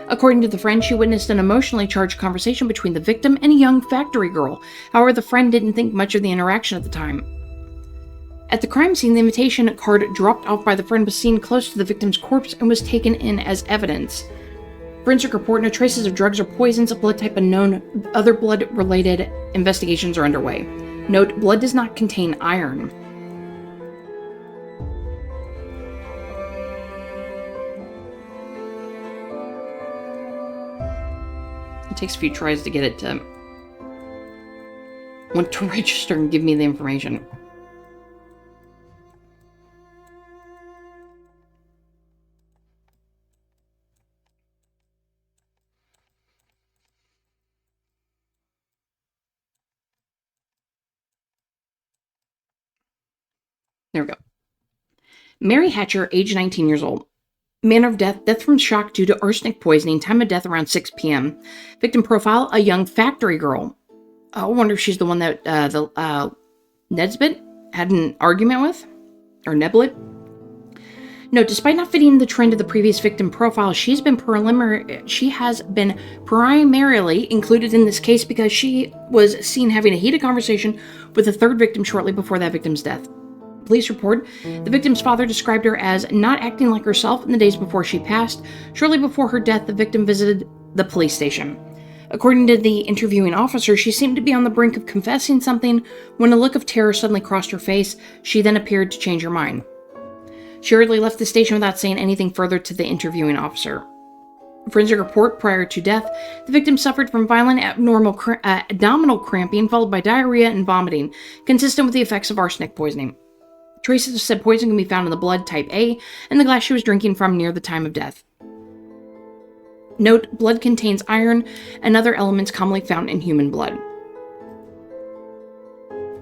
According to the friend, she witnessed an emotionally charged conversation between the victim and a young factory girl. However, the friend didn't think much of the interaction at the time. At the crime scene, the invitation card dropped off by the friend was seen close to the victim's corpse and was taken in as evidence. Forensic report, no traces of drugs or poisons, of blood type unknown, other blood-related investigations are underway. Note, blood does not contain iron. It takes a few tries to get it to want to register and give me the information. There we go. Mary Hatcher, age 19 years old. Manner of death, death from shock due to arsenic poisoning. Time of death around 6 p.m. Victim profile, a young factory girl. I wonder if she's the one that Nesbitt had an argument with? Or Neblet? No, despite not fitting the trend of the previous victim profile, she has been primarily included in this case because she was seen having a heated conversation with a third victim shortly before that victim's death. Police report, the victim's father described her as not acting like herself in the days before she passed. Shortly before her death, the victim visited the police station. According to the interviewing officer, she seemed to be on the brink of confessing something when a look of terror suddenly crossed her face. She then appeared to change her mind. She hurriedly left the station without saying anything further to the interviewing officer. Forensic report, prior to death, the victim suffered from violent abdominal cramping followed by diarrhea and vomiting, consistent with the effects of arsenic poisoning. Traces of said poison can be found in the blood type A and the glass she was drinking from near the time of death. Note, blood contains iron and other elements commonly found in human blood.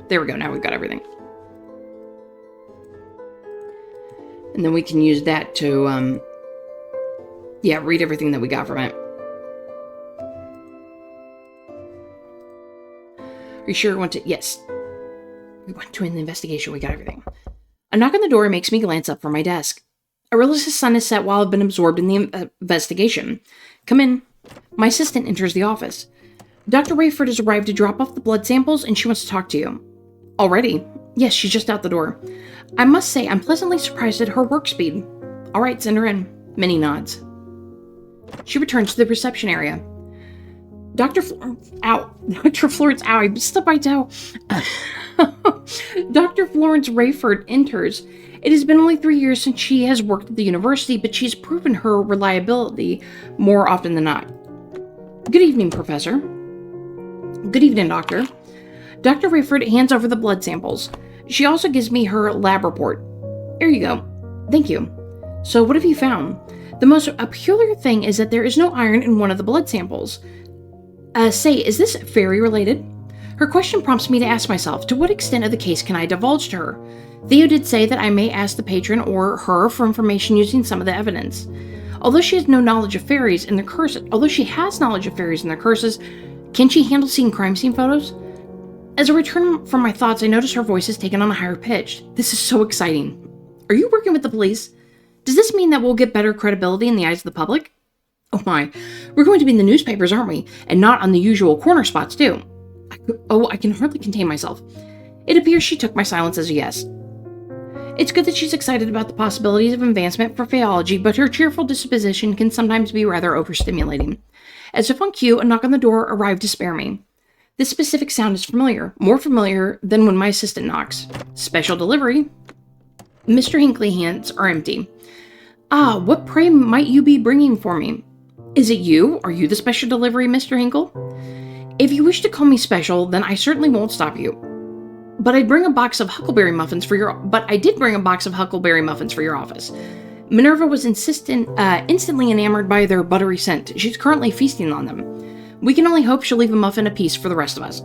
There we go, now we've got everything. And then we can use that to, read everything that we got from it. Are you sure we want to? Yes. We went to an investigation, we got everything. A knock on the door makes me glance up from my desk. I realize the sun is set while I've been absorbed in the investigation. Come in. My assistant enters the office. Dr. Rayford has arrived to drop off the blood samples and she wants to talk to you. Already? Yes, she's just out the door. I must say, I'm pleasantly surprised at her work speed. All right, send her in. Minnie nods. She returns to the reception area. Dr. Florence, I stepped my toe. Dr. Florence Rayford enters. It has been only 3 years since she has worked at the university, but she's proven her reliability more often than not. Good evening, Professor. Good evening, Doctor. Dr. Rayford hands over the blood samples. She also gives me her lab report. Here you go. Thank you. So what have you found? The most peculiar thing is that there is no iron in one of the blood samples. Is this fairy related? Her question prompts me to ask myself, to what extent of the case can I divulge to her? Theo did say that I may ask the patron or her for information using some of the evidence. Although she has knowledge of fairies and their curses, can she handle seeing crime scene photos? As I return from my thoughts, I notice her voice has taken on a higher pitch. This is so exciting. Are you working with the police? Does this mean that we'll get better credibility in the eyes of the public? Oh my, we're going to be in the newspapers, aren't we? And not on the usual corner spots, too. I can hardly contain myself. It appears she took my silence as a yes. It's good that she's excited about the possibilities of advancement for Faeology, but her cheerful disposition can sometimes be rather overstimulating. As if on cue, a knock on the door arrived to spare me. This specific sound is familiar, more familiar than when my assistant knocks. Special delivery. Mr. Hinckley's hands are empty. Ah, what pray might you be bringing for me? Is it you? Are you the special delivery, Mr. Hinkle? If you wish to call me special, then I certainly won't stop you. But I did bring a box of huckleberry muffins for your office. Minerva was instantly enamored by their buttery scent. She's currently feasting on them. We can only hope she'll leave a muffin apiece for the rest of us.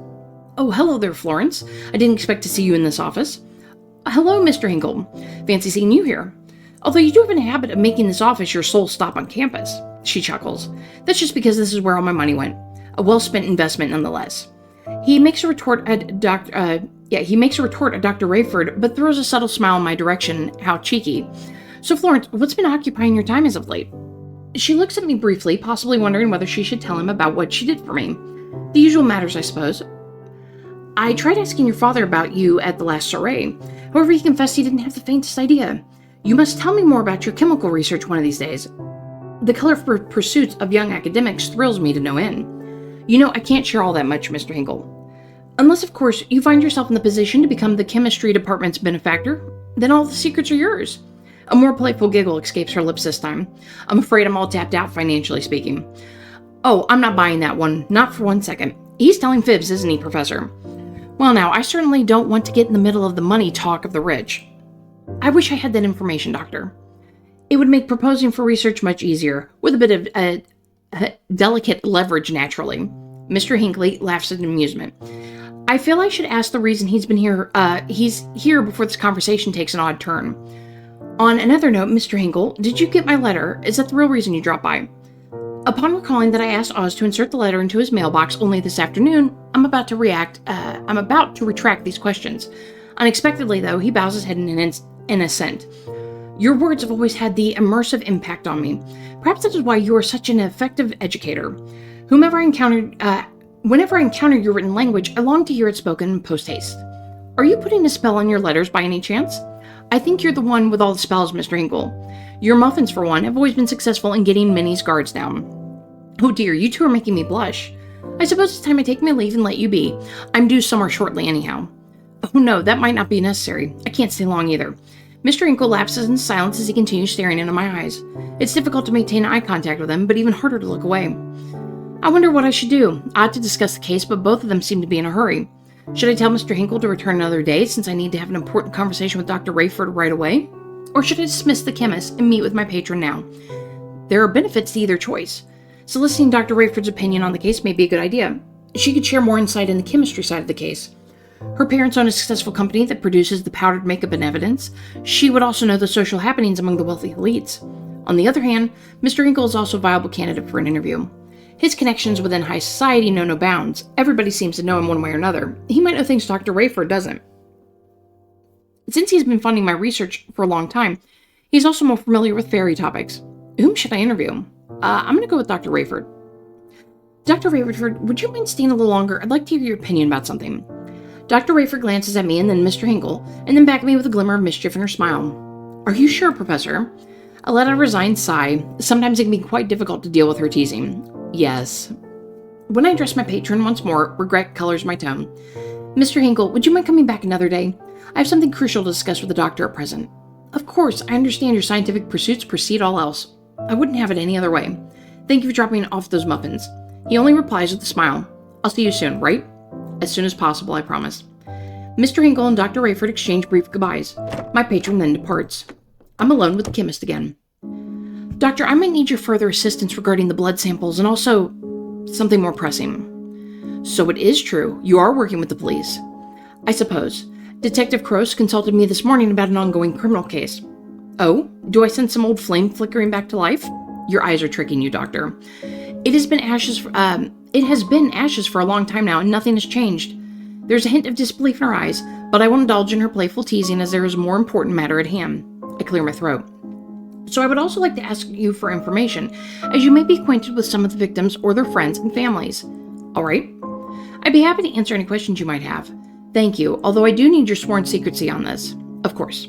Oh, hello there, Florence. I didn't expect to see you in this office. Hello, Mr. Hinkle. Fancy seeing you here. Although you do have a habit of making this office your sole stop on campus. She chuckles. That's just because this is where all my money went. A well-spent investment nonetheless. He makes a retort at Dr. Rayford, but throws a subtle smile in my direction. How cheeky. So, Florence, what's been occupying your time as of late? She looks at me briefly, possibly wondering whether she should tell him about what she did for me. The usual matters, I suppose. I tried asking your father about you at the last soiree. However, he confessed he didn't have the faintest idea. You must tell me more about your chemical research one of these days. The colorful pursuits of young academics thrills me to no end. You know, I can't share all that much, Mr. Hinkle. Unless, of course, you find yourself in the position to become the chemistry department's benefactor, then all the secrets are yours. A more playful giggle escapes her lips this time. I'm afraid I'm all tapped out, financially speaking. Oh, I'm not buying that one. Not for 1 second. He's telling fibs, isn't he, Professor? Well, now, I certainly don't want to get in the middle of the money talk of the rich. I wish I had that information, Doctor. It would make proposing for research much easier, with a bit of delicate leverage, naturally. Mr. Hinckley laughs in amusement. I feel I should ask the reason he's here before this conversation takes an odd turn. On another note, Mr. Hinkle, did you get my letter? Is that the real reason you dropped by? Upon recalling that I asked Oz to insert the letter into his mailbox only this afternoon, I'm about to retract these questions. Unexpectedly, though, he bows his head in assent. Your words have always had the immersive impact on me. Perhaps that is why you are such an effective educator. Whenever I encounter your written language, I long to hear it spoken post-haste. Are you putting a spell on your letters by any chance? I think you're the one with all the spells, Mr. Hinkle. Your muffins, for one, have always been successful in getting Minnie's guards down. Oh dear, you two are making me blush. I suppose it's time I take my leave and let you be. I'm due somewhere shortly anyhow. Oh no, that might not be necessary. I can't stay long either. Mr. Hinkle lapses into silence as he continues staring into my eyes. It's difficult to maintain eye contact with him, but even harder to look away. I wonder what I should do. I ought to discuss the case, but both of them seem to be in a hurry. Should I tell Mr. Hinkle to return another day, since I need to have an important conversation with Dr. Rayford right away? Or should I dismiss the chemist and meet with my patron now? There are benefits to either choice. Soliciting Dr. Rayford's opinion on the case may be a good idea. She could share more insight in the chemistry side of the case. Her parents own a successful company that produces the powdered makeup and evidence. She would also know the social happenings among the wealthy elites. On the other hand, Mr. Hinkle is also a viable candidate for an interview. His connections within high society know no bounds. Everybody seems to know him one way or another. He might know things Dr. Rayford doesn't. Since he's been funding my research for a long time, he's also more familiar with fairy topics. Whom should I interview? I'm going to go with Dr. Rayford. Dr. Rayford, would you mind staying a little longer? I'd like to hear your opinion about something. Dr. Rayford glances at me and then Mr. Hinkle, and then back at me with a glimmer of mischief in her smile. Are you sure, Professor? I let out a resigned sigh. Sometimes it can be quite difficult to deal with her teasing. Yes. When I address my patron once more, regret colors my tone. Mr. Hinkle, would you mind coming back another day? I have something crucial to discuss with the doctor at present. Of course, I understand your scientific pursuits precede all else. I wouldn't have it any other way. Thank you for dropping off those muffins. He only replies with a smile. I'll see you soon, right? As soon as possible, I promise. Mr. Hinkle and Dr. Rayford exchange brief goodbyes. My patron then departs. I'm alone with the chemist again. Doctor, I might need your further assistance regarding the blood samples and also something more pressing. So it is true. You are working with the police. I suppose. Detective Croce consulted me this morning about an ongoing criminal case. Oh? Do I sense some old flame flickering back to life? Your eyes are tricking you, Doctor. It has been ashes for a long time now, and nothing has changed. There's a hint of disbelief in her eyes, but I won't indulge in her playful teasing as there is a more important matter at hand. I clear my throat. So I would also like to ask you for information, as you may be acquainted with some of the victims or their friends and families. All right? I'd be happy to answer any questions you might have. Thank you, although I do need your sworn secrecy on this. Of course.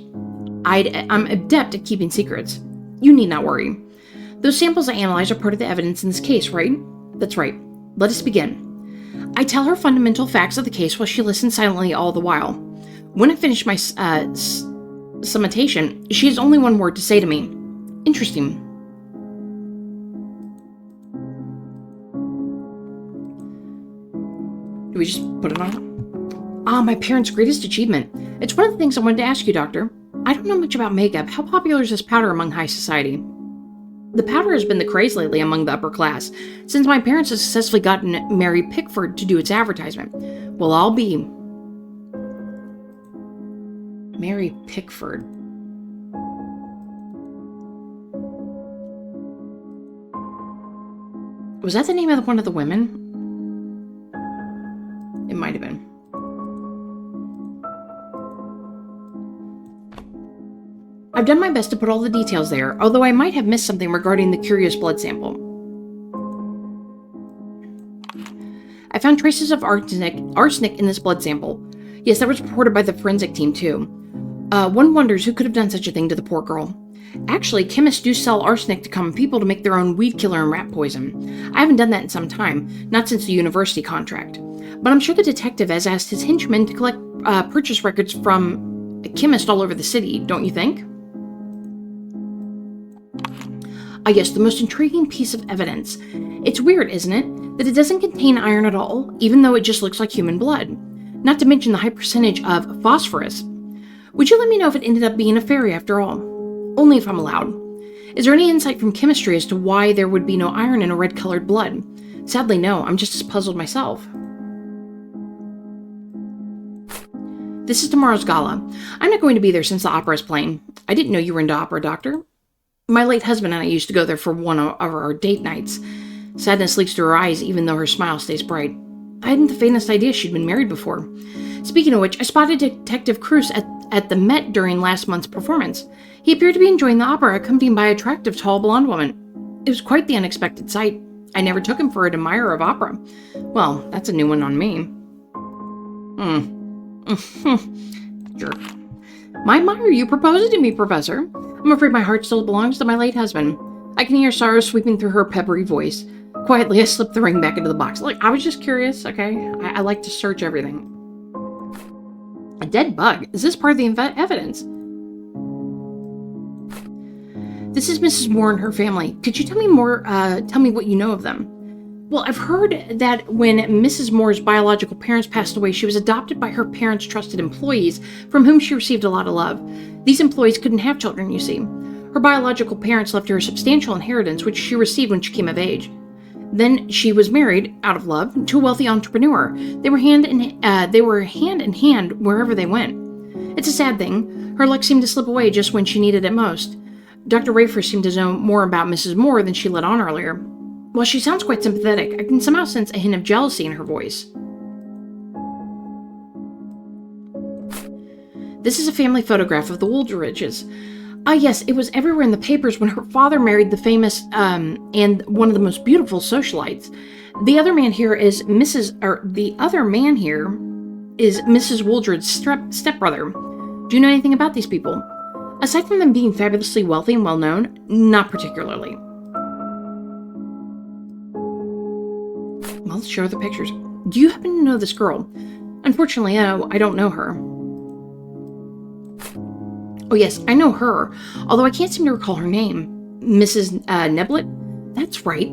I'm adept at keeping secrets. You need not worry. Those samples I analyzed are part of the evidence in this case, right? That's right. Let us begin. I tell her fundamental facts of the case while she listens silently all the while. When I finish my summation, she has only one word to say to me. Interesting. Do we just put it on? My parents' greatest achievement. It's one of the things I wanted to ask you, Doctor. I don't know much about makeup. How popular is this powder among high society? The powder has been the craze lately among the upper class, since my parents have successfully gotten Mary Pickford to do its advertisement. Well, I'll be... Mary Pickford. Was that the name of one of the women? It might have been. I've done my best to put all the details there, although I might have missed something regarding the curious blood sample. I found traces of arsenic in this blood sample. Yes, that was reported by the forensic team too. One wonders who could have done such a thing to the poor girl. Actually, chemists do sell arsenic to common people to make their own weed killer and rat poison. I haven't done that in some time, not since the university contract. But I'm sure the detective has asked his henchmen to collect purchase records from chemists all over the city, don't you think? Yes, the most intriguing piece of evidence. It's weird, isn't it, that it doesn't contain iron at all, even though it just looks like human blood. Not to mention the high percentage of phosphorus. Would you let me know if it ended up being a fairy after all? Only if I'm allowed. Is there any insight from chemistry as to why there would be no iron in a red-colored blood? Sadly, no. I'm just as puzzled myself. This is tomorrow's gala. I'm not going to be there since the opera is playing. I didn't know you were into opera, Doctor. My late husband and I used to go there for one of our date nights. Sadness leaks through her eyes, even though her smile stays bright. I hadn't the faintest idea she'd been married before. Speaking of which, I spotted Detective Cruz at the Met during last month's performance. He appeared to be enjoying the opera, accompanied by an attractive, tall, blonde woman. It was quite the unexpected sight. I never took him for an admirer of opera. Well, that's a new one on me. Jerk. My you proposing to me, Professor. I'm afraid my heart still belongs to my late husband. I can hear sorrow sweeping through her peppery voice. Quietly, I slipped the ring back into the box. Like, I was just curious, okay? I like to search everything. A dead bug? Is this part of the evidence? This is Mrs. Moore and her family. Could you tell me more, tell me what you know of them? Well, I've heard that when Mrs. Moore's biological parents passed away, she was adopted by her parents' trusted employees, from whom she received a lot of love. These employees couldn't have children, you see. Her biological parents left her a substantial inheritance, which she received when she came of age. Then she was married, out of love, to a wealthy entrepreneur. They were hand in hand wherever they went. It's a sad thing. Her luck seemed to slip away just when she needed it most. Dr. Rafer seemed to know more about Mrs. Moore than she let on earlier. While she sounds quite sympathetic, I can somehow sense a hint of jealousy in her voice. This is a family photograph of the Woolridges. Yes, it was everywhere in the papers when her father married the famous and one of the most beautiful socialites. The other man here is Mrs. Wooldridge's stepbrother. Do you know anything about these people? Aside from them being fabulously wealthy and well-known, not particularly. Well, let's show the pictures. Do you happen to know this girl? Unfortunately, I don't know her. Oh yes, I know her, although I can't seem to recall her name. Mrs. Neblett? That's right.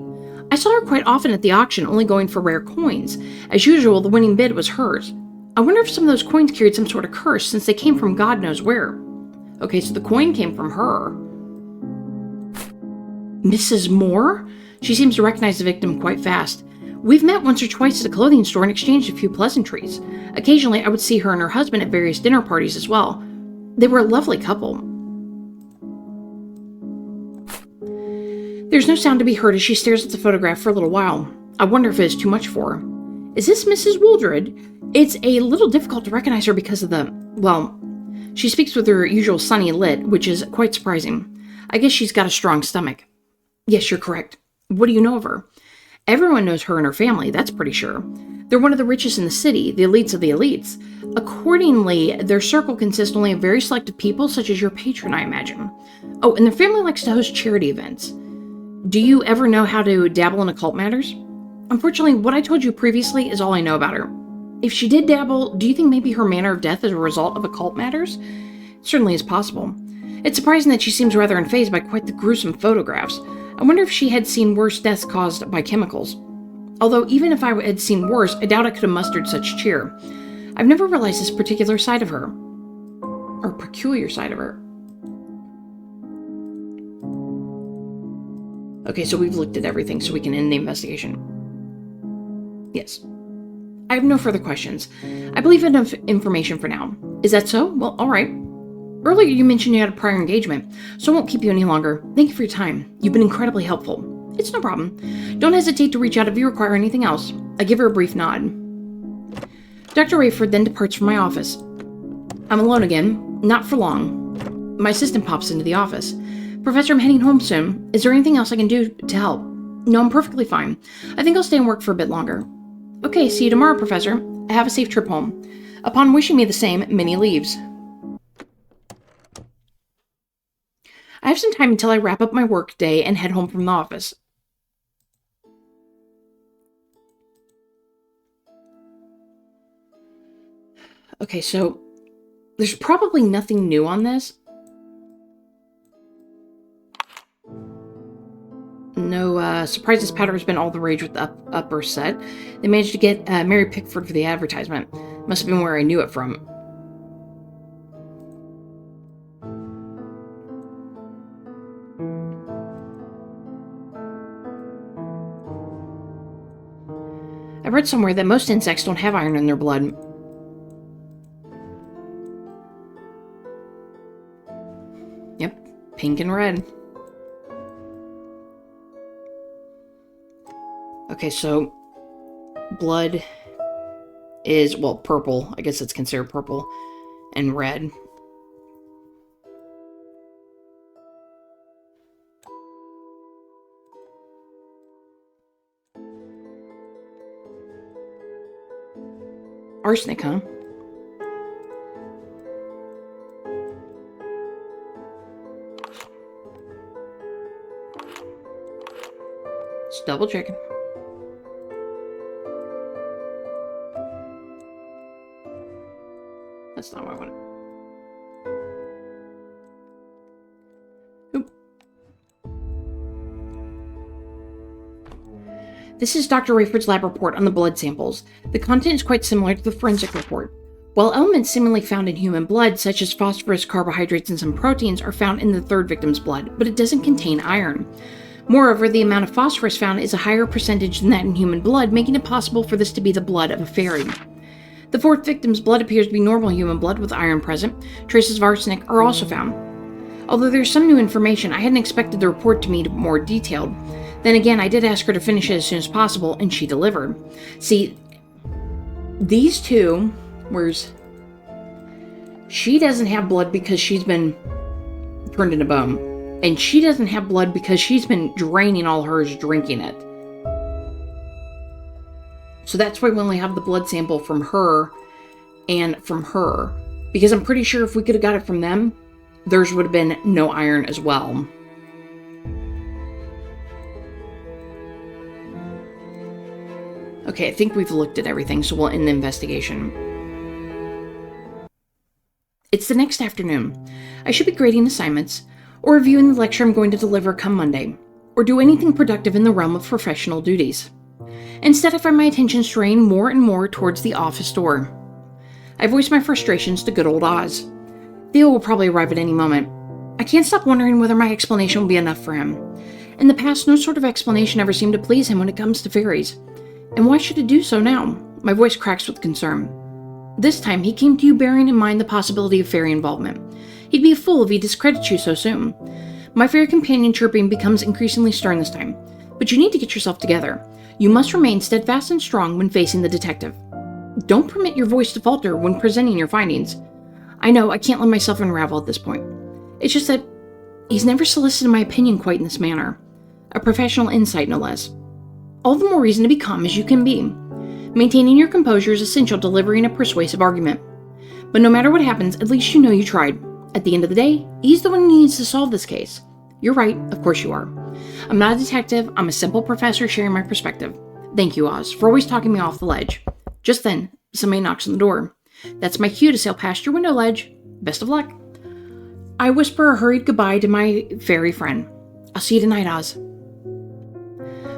I saw her quite often at the auction, only going for rare coins. As usual, the winning bid was hers. I wonder if some of those coins carried some sort of curse, since they came from God knows where. Okay, so the coin came from her. Mrs. Moore? She seems to recognize the victim quite fast. We've met once or twice at a clothing store and exchanged a few pleasantries. Occasionally, I would see her and her husband at various dinner parties as well. They were a lovely couple. There's no sound to be heard as she stares at the photograph for a little while. I wonder if it is too much for her. Is this Mrs. Wooldridge? It's a little difficult to recognize her because of she speaks with her usual sunny lit, which is quite surprising. I guess she's got a strong stomach. Yes, you're correct. What do you know of her? Everyone knows her and her family, that's pretty sure. They're one of the richest in the city, the elites of the elites. Accordingly, their circle consists only of very selective people, such as your patron, I imagine. Oh, and their family likes to host charity events. Do you ever know how to dabble in occult matters? Unfortunately, what I told you previously is all I know about her. If she did dabble, do you think maybe her manner of death is a result of occult matters? It certainly is possible. It's surprising that she seems rather unfazed by quite the gruesome photographs. I wonder if she had seen worse deaths caused by chemicals. Although, even if I had seen worse, I doubt I could have mustered such cheer. I've never realized this particular side of her. Or peculiar side of her. Okay, so we've looked at everything, so we can end the investigation. Yes. I have no further questions. I believe enough information for now. Is that so? Well, alright. Earlier you mentioned you had a prior engagement, so I won't keep you any longer. Thank you for your time. You've been incredibly helpful. It's no problem. Don't hesitate to reach out if you require anything else. I give her a brief nod. Dr. Rayford then departs from my office. I'm alone again. Not for long. My assistant pops into the office. Professor, I'm heading home soon. Is there anything else I can do to help? No, I'm perfectly fine. I think I'll stay and work for a bit longer. Okay, see you tomorrow, Professor. Have a safe trip home. Upon wishing me the same, Minnie leaves. I have some time until I wrap up my work day and head home from the office. Okay, so there's probably nothing new on this. No, surprises powder has been all the rage with the upper set. They managed to get Mary Pickford for the advertisement. Must have been where I knew it from. I read somewhere that most insects don't have iron in their blood. Yep, pink and red. Okay, so blood is, well, purple. I guess it's considered purple. And red. Arsenic, huh? Just double checking. That's not what I wanted. Oop. This is Dr. Rayford's lab report on the blood samples. The content is quite similar to the forensic report. While elements seemingly found in human blood, such as phosphorus, carbohydrates, and some proteins, are found in the third victim's blood, but it doesn't contain iron. Moreover, the amount of phosphorus found is a higher percentage than that in human blood, making it possible for this to be the blood of a fairy. The fourth victim's blood appears to be normal human blood with iron present. Traces of arsenic are also found. Although there's some new information, I hadn't expected the report to be more detailed. Then again, I did ask her to finish it as soon as possible, and she delivered. See, these two, she doesn't have blood because she's been turned into bone. And she doesn't have blood because she's been draining all hers, drinking it. So that's why we only have the blood sample from her and from her. Because I'm pretty sure if we could have got it from them, theirs would have been no iron as well. Okay, I think we've looked at everything, so we'll end the investigation. It's the next afternoon. I should be grading assignments, or reviewing the lecture I'm going to deliver come Monday, or do anything productive in the realm of professional duties. Instead, I find my attention straying more and more towards the office door. I voice my frustrations to good old Oz. Theo will probably arrive at any moment. I can't stop wondering whether my explanation will be enough for him. In the past, no sort of explanation ever seemed to please him when it comes to fairies. And why should it do so now? My voice cracks with concern. This time, he came to you bearing in mind the possibility of fairy involvement. He'd be a fool if he discredits you so soon. My fairy companion chirping becomes increasingly stern this time. But you need to get yourself together. You must remain steadfast and strong when facing the detective. Don't permit your voice to falter when presenting your findings. I know I can't let myself unravel at this point. It's just that he's never solicited my opinion quite in this manner. A professional insight, no less. All the more reason to be calm as you can be. Maintaining your composure is essential to delivering a persuasive argument. But no matter what happens, at least you know you tried. At the end of the day, he's the one who needs to solve this case. You're right, of course you are. I'm not a detective, I'm a simple professor sharing my perspective. Thank you, Oz, for always talking me off the ledge. Just then, somebody knocks on the door. That's my cue to sail past your window ledge. Best of luck. I whisper a hurried goodbye to my fairy friend. I'll see you tonight, Oz.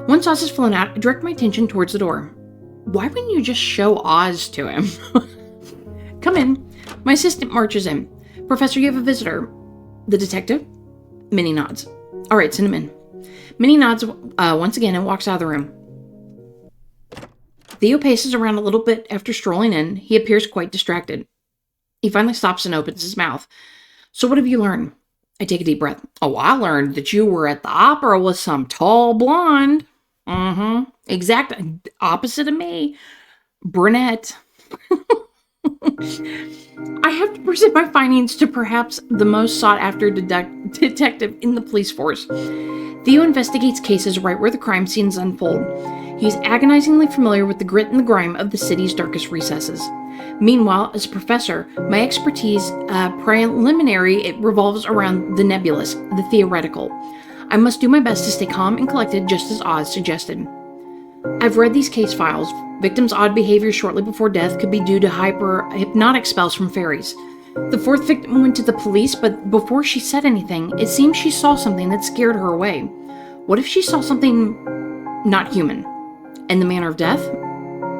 Once Oz has flown out, I direct my attention towards the door. Why wouldn't you just show Oz to him? Come in. My assistant marches in. Professor, you have a visitor. The detective? Minnie nods. All right, send him in. Minnie nods once again and walks out of the room. Theo paces around a little bit after strolling in. He appears quite distracted. He finally stops and opens his mouth. So what have you learned? I take a deep breath. Oh, I learned that you were at the opera with some tall blonde. Exact opposite of me. Brunette. I have to present my findings to perhaps the most sought-after detective in the police force. Theo investigates cases right where the crime scenes unfold. He's agonizingly familiar with the grit and the grime of the city's darkest recesses. Meanwhile, as a professor, my expertise it revolves around the nebulous, the theoretical. I must do my best to stay calm and collected, just as Oz suggested. I've read these case files. Victims' odd behavior shortly before death could be due to hypnotic spells from fairies. The fourth victim went to the police, but before she said anything, it seems she saw something that scared her away. What if she saw something not human? And the manner of death?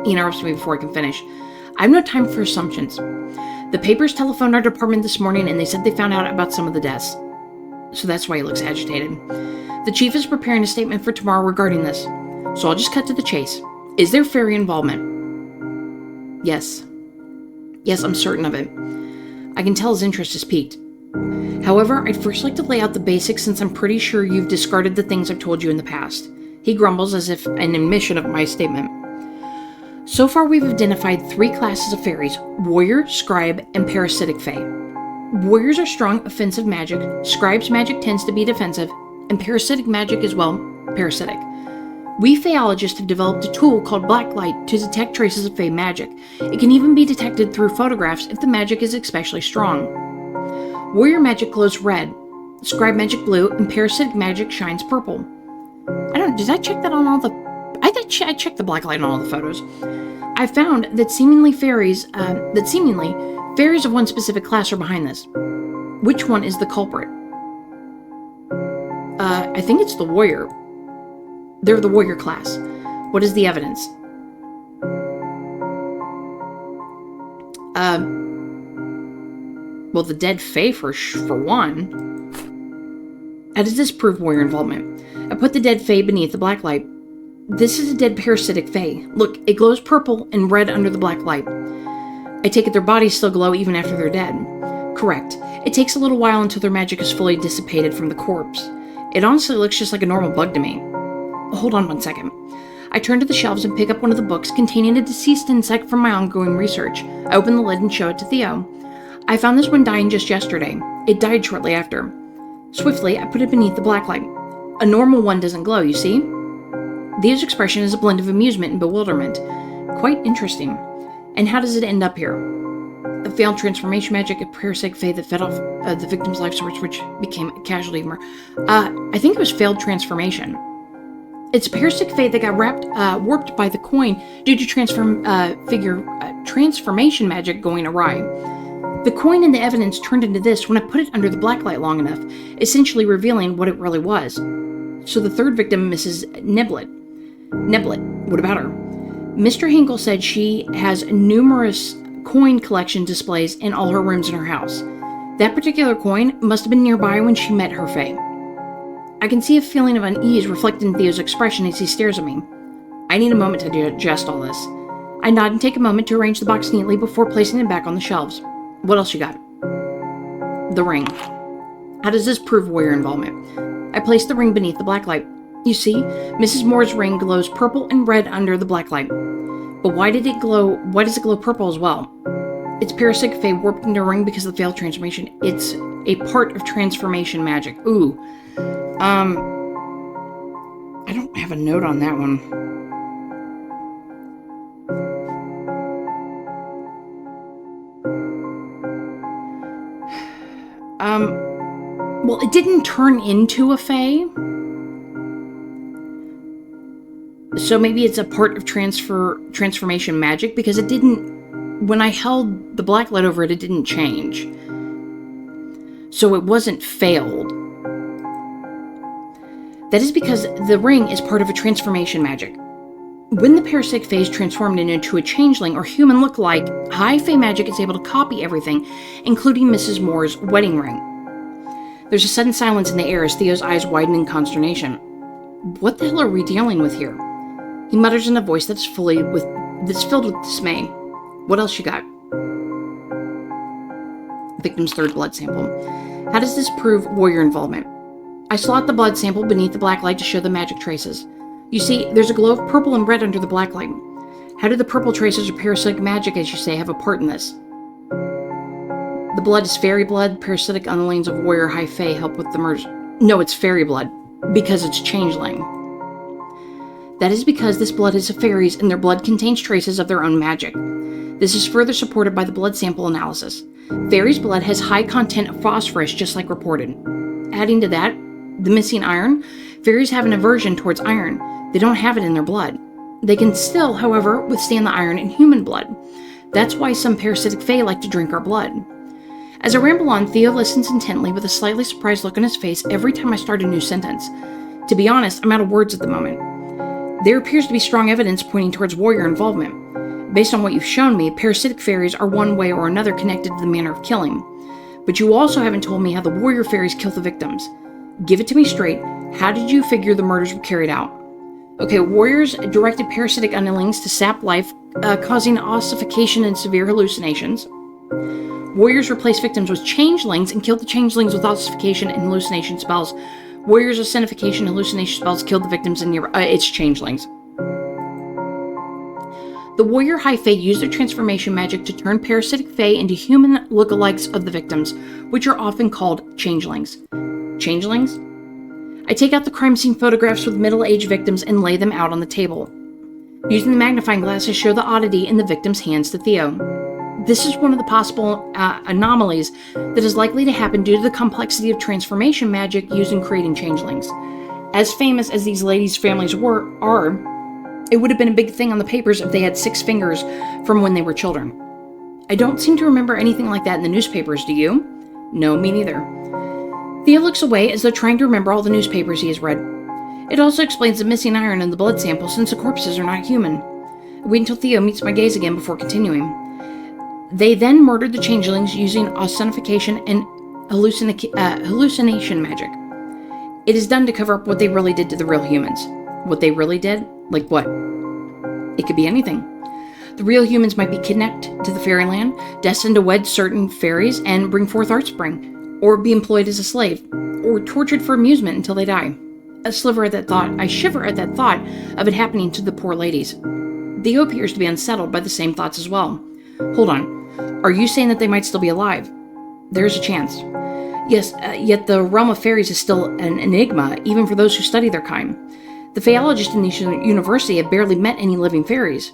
He interrupts me before I can finish. I have no time for assumptions. The papers telephoned our department this morning and they said they found out about some of the deaths. So that's why he looks agitated. The chief is preparing a statement for tomorrow regarding this. So I'll just cut to the chase. Is there fairy involvement? Yes. Yes, I'm certain of it. I can tell his interest is piqued. However, I'd first like to lay out the basics since I'm pretty sure you've discarded the things I've told you in the past. He grumbles as if an admission of my statement. So far, we've identified 3 classes of fairies: warrior, scribe, and parasitic fae. Warriors are strong, offensive magic, scribes' magic tends to be defensive, and parasitic magic is, well, parasitic. We Faeologists have developed a tool called blacklight to detect traces of Fae magic. It can even be detected through photographs if the magic is especially strong. Warrior magic glows red, scribe magic blue, and parasitic magic shines purple. Did I check that on all the... I checked the blacklight on all the photos. I found that seemingly fairies of one specific class are behind this. Which one is the culprit? I think it's the warrior. They're the warrior class. What is the evidence? Well, the dead Fae for one. How does this prove warrior involvement? I put the dead Fae beneath the black light. This is a dead parasitic Fae. Look, it glows purple and red under the black light. I take it their bodies still glow even after they're dead. Correct. It takes a little while until their magic is fully dissipated from the corpse. It honestly looks just like a normal bug to me. Hold on one second. I turn to the shelves and pick up one of the books containing a deceased insect from my ongoing research. I open the lid and show it to Theo. I found this one dying just yesterday. It died shortly after. Swiftly, I put it beneath the blacklight. A normal one doesn't glow, you see? Theo's expression is a blend of amusement and bewilderment. Quite interesting. And how does it end up here? A failed transformation magic, a parasitic Fae that fed off the victim's life source, which became a casualty. I think it was failed transformation. It's a parasitic Fae that got warped by the coin due to transformation magic going awry. The coin and the evidence turned into this when I put it under the blacklight long enough, essentially revealing what it really was. So the third victim, Mrs. Niblet. What about her? Mr. Hinkle said she has numerous coin collection displays in all her rooms in her house. That particular coin must have been nearby when she met her Fae. I can see a feeling of unease reflected in Theo's expression as he stares at me. I need a moment to digest all this. I nod and take a moment to arrange the box neatly before placing it back on the shelves. What else you got? The ring. How does this prove warrior involvement? I place the ring beneath the blacklight. You see, Mrs. Moore's ring glows purple and red under the blacklight. But why does it glow purple as well? It's parasitic Fae warped into a ring because of the failed transformation. It's a part of transformation magic. Ooh. I don't have a note on that one. Well, it didn't turn into a Fae. So maybe it's a part of transformation magic, because it didn't, when I held the black light over it, it didn't change. So it wasn't failed. That is because the ring is part of a transformation magic. When the parasitic Fae is transformed into a changeling or human look-alike, high Fae magic is able to copy everything, including Mrs. Moore's wedding ring. There's a sudden silence in the air as Theo's eyes widen in consternation. What the hell are we dealing with here? He mutters in a voice that's filled with dismay. What else you got? Victim's third blood sample. How does this prove warrior involvement? I slot the blood sample beneath the black light to show the magic traces. You see, there's a glow of purple and red under the black light. How do the purple traces or parasitic magic, as you say, have a part in this? The blood is fairy blood. Parasitic underlings of warrior high Fae help with the murders. No, it's fairy blood, because it's changeling. That is because this blood is of fairies, and their blood contains traces of their own magic. This is further supported by the blood sample analysis. Fairies' blood has high content of phosphorus, just like reported. Adding to that, the missing iron, fairies have an aversion towards iron. They don't have it in their blood. They can still, however, withstand the iron in human blood. That's why some parasitic Fae like to drink our blood. As I ramble on, Theo listens intently with a slightly surprised look on his face every time I start a new sentence. To be honest, I'm out of words at the moment. There appears to be strong evidence pointing towards warrior involvement. Based on what you've shown me, parasitic fairies are one way or another connected to the manner of killing. But you also haven't told me how the warrior fairies kill the victims. Give it to me straight. How did you figure the murders were carried out? Okay, warriors directed parasitic underlings to sap life, causing ossification and severe hallucinations. Warriors replaced victims with changelings and killed the changelings with ossification and hallucination spells. Warriors' ossification and hallucination spells killed the victims in its changelings. The warrior high Fae used their transformation magic to turn parasitic Fae into human lookalikes of the victims, which are often called changelings. Changelings? I take out the crime scene photographs with middle-aged victims and lay them out on the table. Using the magnifying glass, I show the oddity in the victim's hands to Theo. This is one of the possible anomalies that is likely to happen due to the complexity of transformation magic used in creating changelings. As famous as these ladies' families are, it would have been a big thing on the papers if they had 6 fingers from when they were children. I don't seem to remember anything like that in the newspapers, do you? No, me neither. Theo looks away as though trying to remember all the newspapers he has read. It also explains the missing iron in the blood sample, since the corpses are not human. I wait until Theo meets my gaze again before continuing. They then murdered the changelings using ossification and hallucination magic. It is done to cover up what they really did to the real humans. What they really did? Like what? It could be anything. The real humans might be kidnapped to the fairyland, destined to wed certain fairies and bring forth Artspring, or be employed as a slave, or tortured for amusement until they die. I shiver at that thought of it happening to the poor ladies. Theo appears to be unsettled by the same thoughts as well. Hold on. Are you saying that they might still be alive? There's a chance. Yes, yet the realm of fairies is still an enigma, even for those who study their kind. The Faeologists in this university have barely met any living fairies.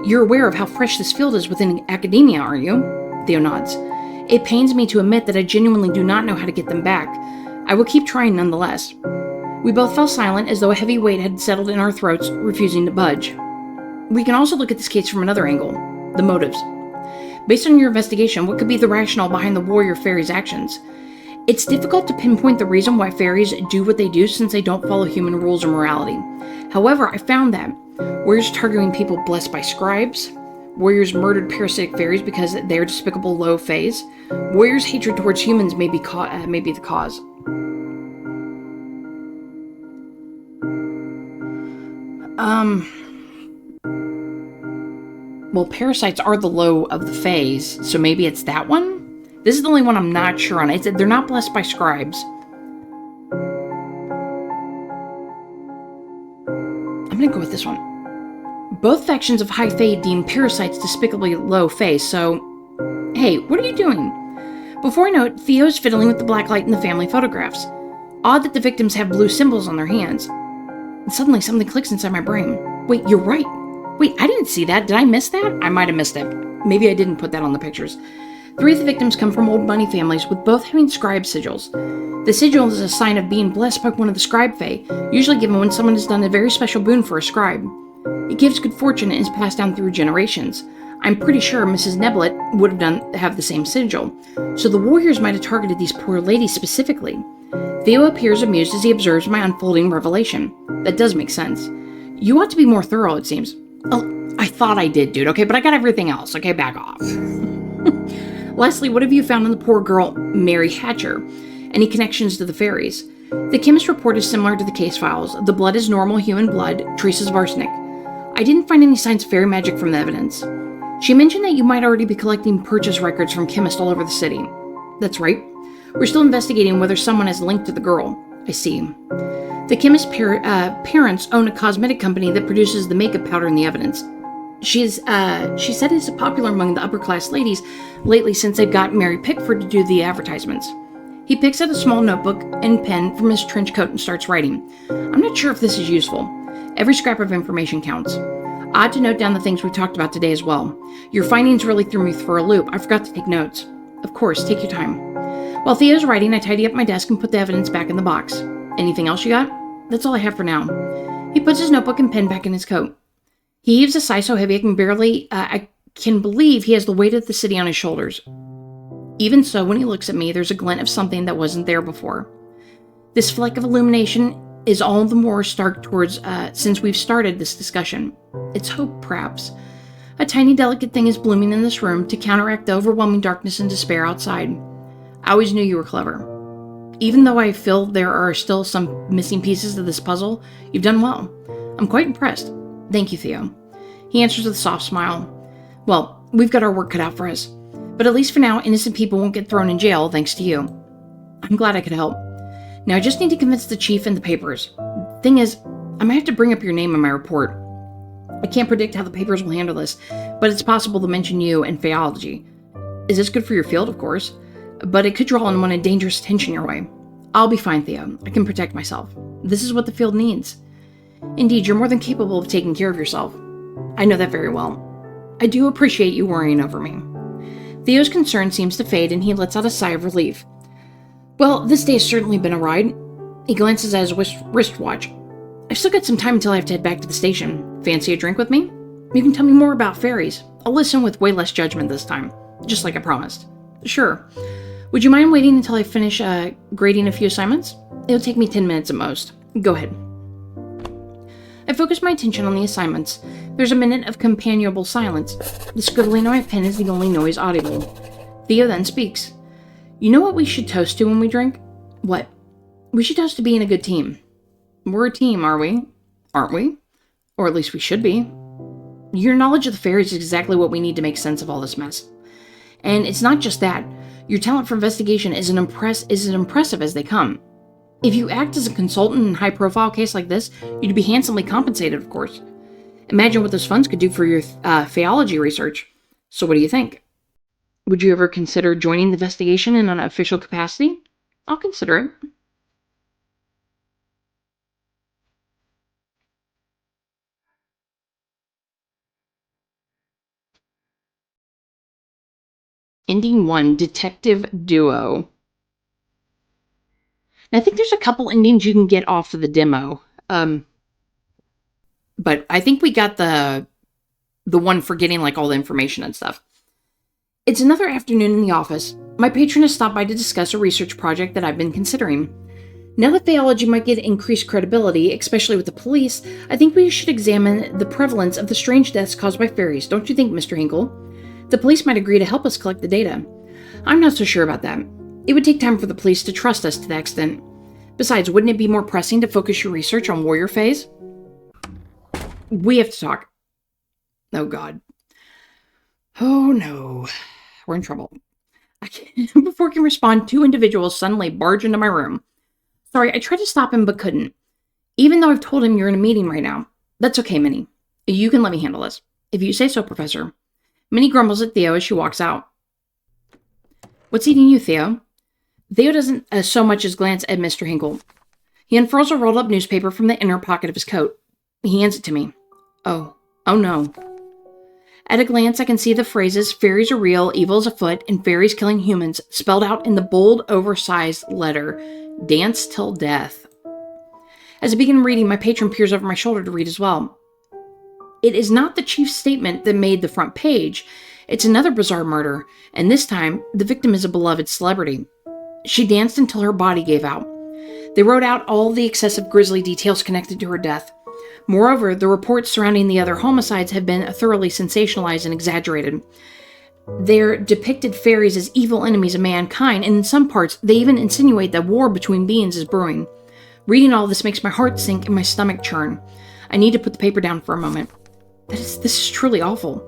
You're aware of how fresh this field is within academia, aren't you? Theo nods. It pains me to admit that I genuinely do not know how to get them back. I will keep trying nonetheless. We both fell silent as though a heavy weight had settled in our throats, refusing to budge. We can also look at this case from another angle. The motives. Based on your investigation, what could be the rationale behind the warrior fairies' actions? It's difficult to pinpoint the reason why fairies do what they do since they don't follow human rules or morality. However, I found that warriors targeting people blessed by scribes, warriors murdered parasitic fairies because they are despicable low fays, warriors' hatred towards humans may be the cause. Well, parasites are the low of the fays, so maybe it's that one? This is the only one I'm not sure on. They're not blessed by scribes. I'm gonna go with this one. Both factions of high fae deem parasites despicably low fae, so... Hey, what are you doing? Before I know it, Theo's fiddling with the black light in the family photographs. Odd that the victims have blue symbols on their hands. And suddenly something clicks inside my brain. Wait, you're right. Wait, I didn't see that. Did I miss that? I might have missed it. Maybe I didn't put that on the pictures. 3 of the victims come from old money families, with both having scribe sigils. The sigil is a sign of being blessed by one of the scribe fae, usually given when someone has done a very special boon for a scribe. It gives good fortune and is passed down through generations. I'm pretty sure Mrs. Neblet would have the same sigil, so the warriors might have targeted these poor ladies specifically. Theo appears amused as he observes my unfolding revelation. That does make sense. You ought to be more thorough, it seems. Oh, I thought I did, dude, okay, but I got everything else, okay, back off. Lastly, what have you found on the poor girl, Mary Hatcher? Any connections to the fairies? The chemist's report is similar to the case files. The blood is normal human blood, traces of arsenic. I didn't find any signs of fairy magic from the evidence. She mentioned that you might already be collecting purchase records from chemists all over the city. That's right. We're still investigating whether someone is linked to the girl. I see. The chemist's parents own a cosmetic company that produces the makeup powder in the evidence. She said it's popular among the upper-class ladies lately since they've got Mary Pickford to do the advertisements. He picks out a small notebook and pen from his trench coat and starts writing. I'm not sure if this is useful. Every scrap of information counts. Odd to note down the things we talked about today as well. Your findings really threw me for a loop. I forgot to take notes. Of course, take your time. While Theo's writing, I tidy up my desk and put the evidence back in the box. Anything else you got? That's all I have for now. He puts his notebook and pen back in his coat. He heaves a sigh so heavy I can believe he has the weight of the city on his shoulders. Even so, when he looks at me, there's a glint of something that wasn't there before. This fleck of illumination is all the more stark towards since we've started this discussion. It's hope, perhaps. A tiny, delicate thing is blooming in this room to counteract the overwhelming darkness and despair outside. I always knew you were clever. Even though I feel there are still some missing pieces of this puzzle, you've done well. I'm quite impressed. Thank you, Theo. He answers with a soft smile. Well, we've got our work cut out for us. But at least for now, innocent people won't get thrown in jail thanks to you. I'm glad I could help. Now I just need to convince the chief and the papers. Thing is, I might have to bring up your name in my report. I can't predict how the papers will handle this, but it's possible to mention you and Faeology. Is this good for your field, of course? But it could draw unwanted dangerous attention your way. I'll be fine, Theo. I can protect myself. This is what the field needs. Indeed, you're more than capable of taking care of yourself. I know that very well. I do appreciate you worrying over me. Theo's concern seems to fade, and he lets out a sigh of relief. Well, this day has certainly been a ride. He glances at his wristwatch. I've still got some time until I have to head back to the station. Fancy a drink with me? You can tell me more about fairies. I'll listen with way less judgment this time, just like I promised. Sure. Would you mind waiting until I finish grading a few assignments? It'll take me 10 minutes at most. Go ahead. I focus my attention on the assignments. There's a minute of companionable silence. The scribbling on my pen is the only noise audible. Theo then speaks. You know what we should toast to when we drink? What? We should toast to being a good team. We're a team, are we? Aren't we? Or at least we should be. Your knowledge of the fairies is exactly what we need to make sense of all this mess. And it's not just that. Your talent for investigation is as impressive as they come. If you act as a consultant in a high-profile case like this, you'd be handsomely compensated, of course. Imagine what those funds could do for your Faeology research. So what do you think? Would you ever consider joining the investigation in an official capacity? I'll consider it. Ending 1, Detective Duo. Now, I think there's a couple endings you can get off of the demo. But I think we got the one for getting like all the information and stuff. It's another afternoon in the office. My patron has stopped by to discuss a research project that I've been considering. Now that Faeology might get increased credibility, especially with the police, I think we should examine the prevalence of the strange deaths caused by fairies, don't you think, Mr. Hinkle? The police might agree to help us collect the data. I'm not so sure about that. It would take time for the police to trust us to that extent. Besides, wouldn't it be more pressing to focus your research on warrior phase? We have to talk. Oh, God. Oh, no. We're in trouble. Before I can respond, 2 individuals suddenly barge into my room. Sorry, I tried to stop him but couldn't. Even though I've told him you're in a meeting right now. That's okay, Minnie. You can let me handle this. If you say so, Professor. Minnie grumbles at Theo as she walks out. What's eating you, Theo? Theo doesn't so much as glance at Mr. Hinkle. He unfurls a rolled-up newspaper from the inner pocket of his coat. He hands it to me. Oh no. At a glance, I can see the phrases "fairies are real, evil is afoot," and "fairies killing humans" spelled out in the bold, oversized letter, "Dance till death." As I begin reading, my patron peers over my shoulder to read as well. It is not the chief's statement that made the front page. It's another bizarre murder, and this time, the victim is a beloved celebrity. She danced until her body gave out. They wrote out all the excessive grisly details connected to her death. Moreover, the reports surrounding the other homicides have been thoroughly sensationalized and exaggerated. They're depicted fairies as evil enemies of mankind, and in some parts, they even insinuate that war between beings is brewing. Reading all this makes my heart sink and my stomach churn. I need to put the paper down for a moment. This is truly awful.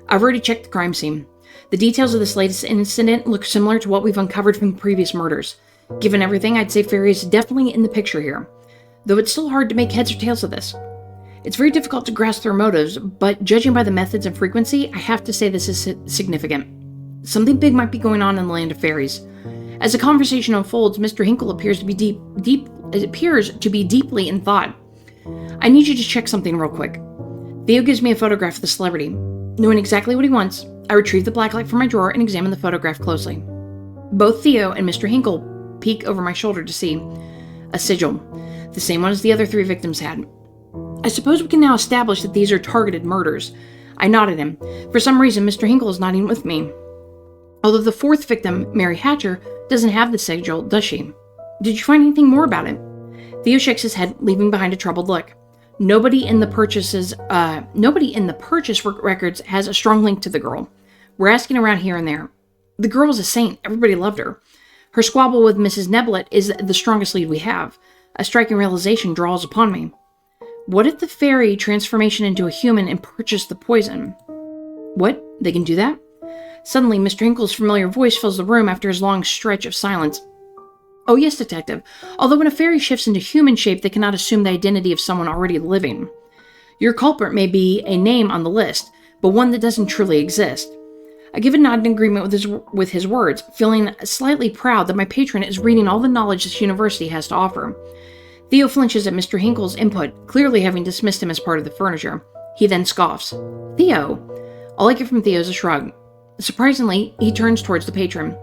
I've already checked the crime scene. The details of this latest incident look similar to what we've uncovered from the previous murders. Given everything, I'd say fairy is definitely in the picture here, though it's still hard to make heads or tails of this. It's very difficult to grasp their motives, but judging by the methods and frequency, I have to say this is significant. Something big might be going on in the land of fairies. As the conversation unfolds, Mr. Hinkle appears to be deeply in thought. I need you to check something real quick. Theo gives me a photograph of the celebrity. Knowing exactly what he wants, I retrieve the blacklight from my drawer and examine the photograph closely. Both Theo and Mr. Hinkle peek over my shoulder to see a sigil, the same one as the other 3 victims had. I suppose we can now establish that these are targeted murders. I nod at him. For some reason, Mr. Hinkle is nodding with me. Although the 4th victim, Mary Hatcher, doesn't have the sigil, does she? Did you find anything more about it? Theo shakes his head, leaving behind a troubled look. Nobody in the purchase records has a strong link to the girl. We're asking around here and there. The girl was a saint. Everybody loved her. Her squabble with Mrs. Neblett is the strongest lead we have. A striking realization draws upon me. What if the fairy transformation into a human and purchased the poison? What? They can do that? Suddenly, Mr. Hinkle's familiar voice fills the room after his long stretch of silence. Oh yes, detective. Although when a fairy shifts into human shape, they cannot assume the identity of someone already living. Your culprit may be a name on the list, but one that doesn't truly exist. I give a nod in agreement with his words, feeling slightly proud that my patron is reading all the knowledge this university has to offer. Theo flinches at Mr. Hinkle's input, clearly having dismissed him as part of the furniture. He then scoffs. Theo? All I get from Theo is a shrug. Surprisingly, he turns towards the patron.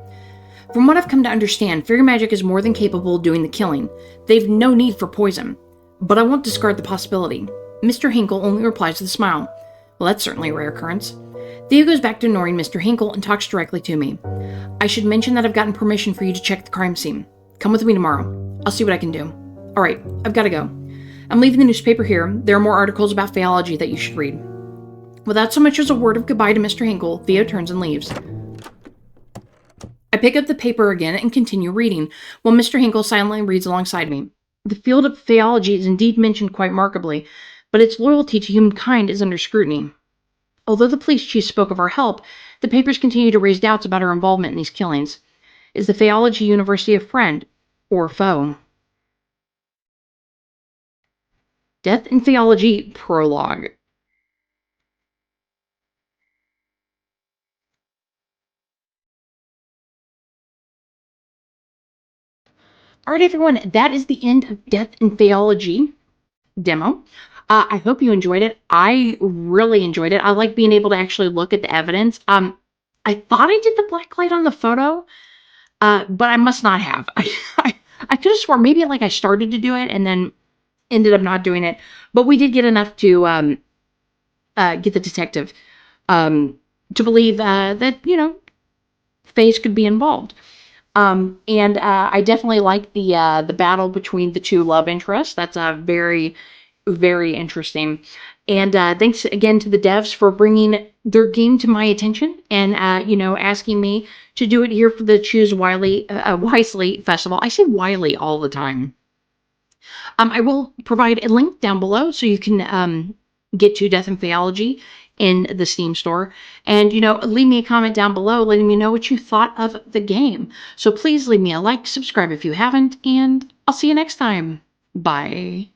From what I've come to understand, fairy magic is more than capable of doing the killing. They've no need for poison. But I won't discard the possibility. Mr. Hinkle only replies with a smile. Well, that's certainly a rare occurrence. Theo goes back to ignoring Mr. Hinkle and talks directly to me. I should mention that I've gotten permission for you to check the crime scene. Come with me tomorrow. I'll see what I can do. Alright, I've got to go. I'm leaving the newspaper here. There are more articles about Faeology that you should read. Without so much as a word of goodbye to Mr. Hinkle, Theo turns and leaves. I pick up the paper again and continue reading, while Mr. Hinkle silently reads alongside me. The field of Faeology is indeed mentioned quite remarkably, but its loyalty to humankind is under scrutiny. Although the police chief spoke of our help, the papers continue to raise doubts about our involvement in these killings. Is the Faeology University a friend or foe? Death in Faeology Prologue. Alright everyone, that is the end of Death in Faeology Demo. I hope you enjoyed it. I really enjoyed it. I like being able to actually look at the evidence. I thought I did the black light on the photo, but I must not have. I could have sworn maybe like I started to do it and then ended up not doing it. But we did get enough to get the detective to believe that, Faze could be involved. And I definitely like the battle between the 2 love interests. That's very, very interesting. And thanks again to the devs for bringing their game to my attention and asking me to do it here for the Wisely Festival. I say Wiley all the time. I will provide a link down below so you can get to Death and Faeology in the Steam store. And, leave me a comment down below letting me know what you thought of the game. So please leave me a like, subscribe if you haven't, and I'll see you next time. Bye.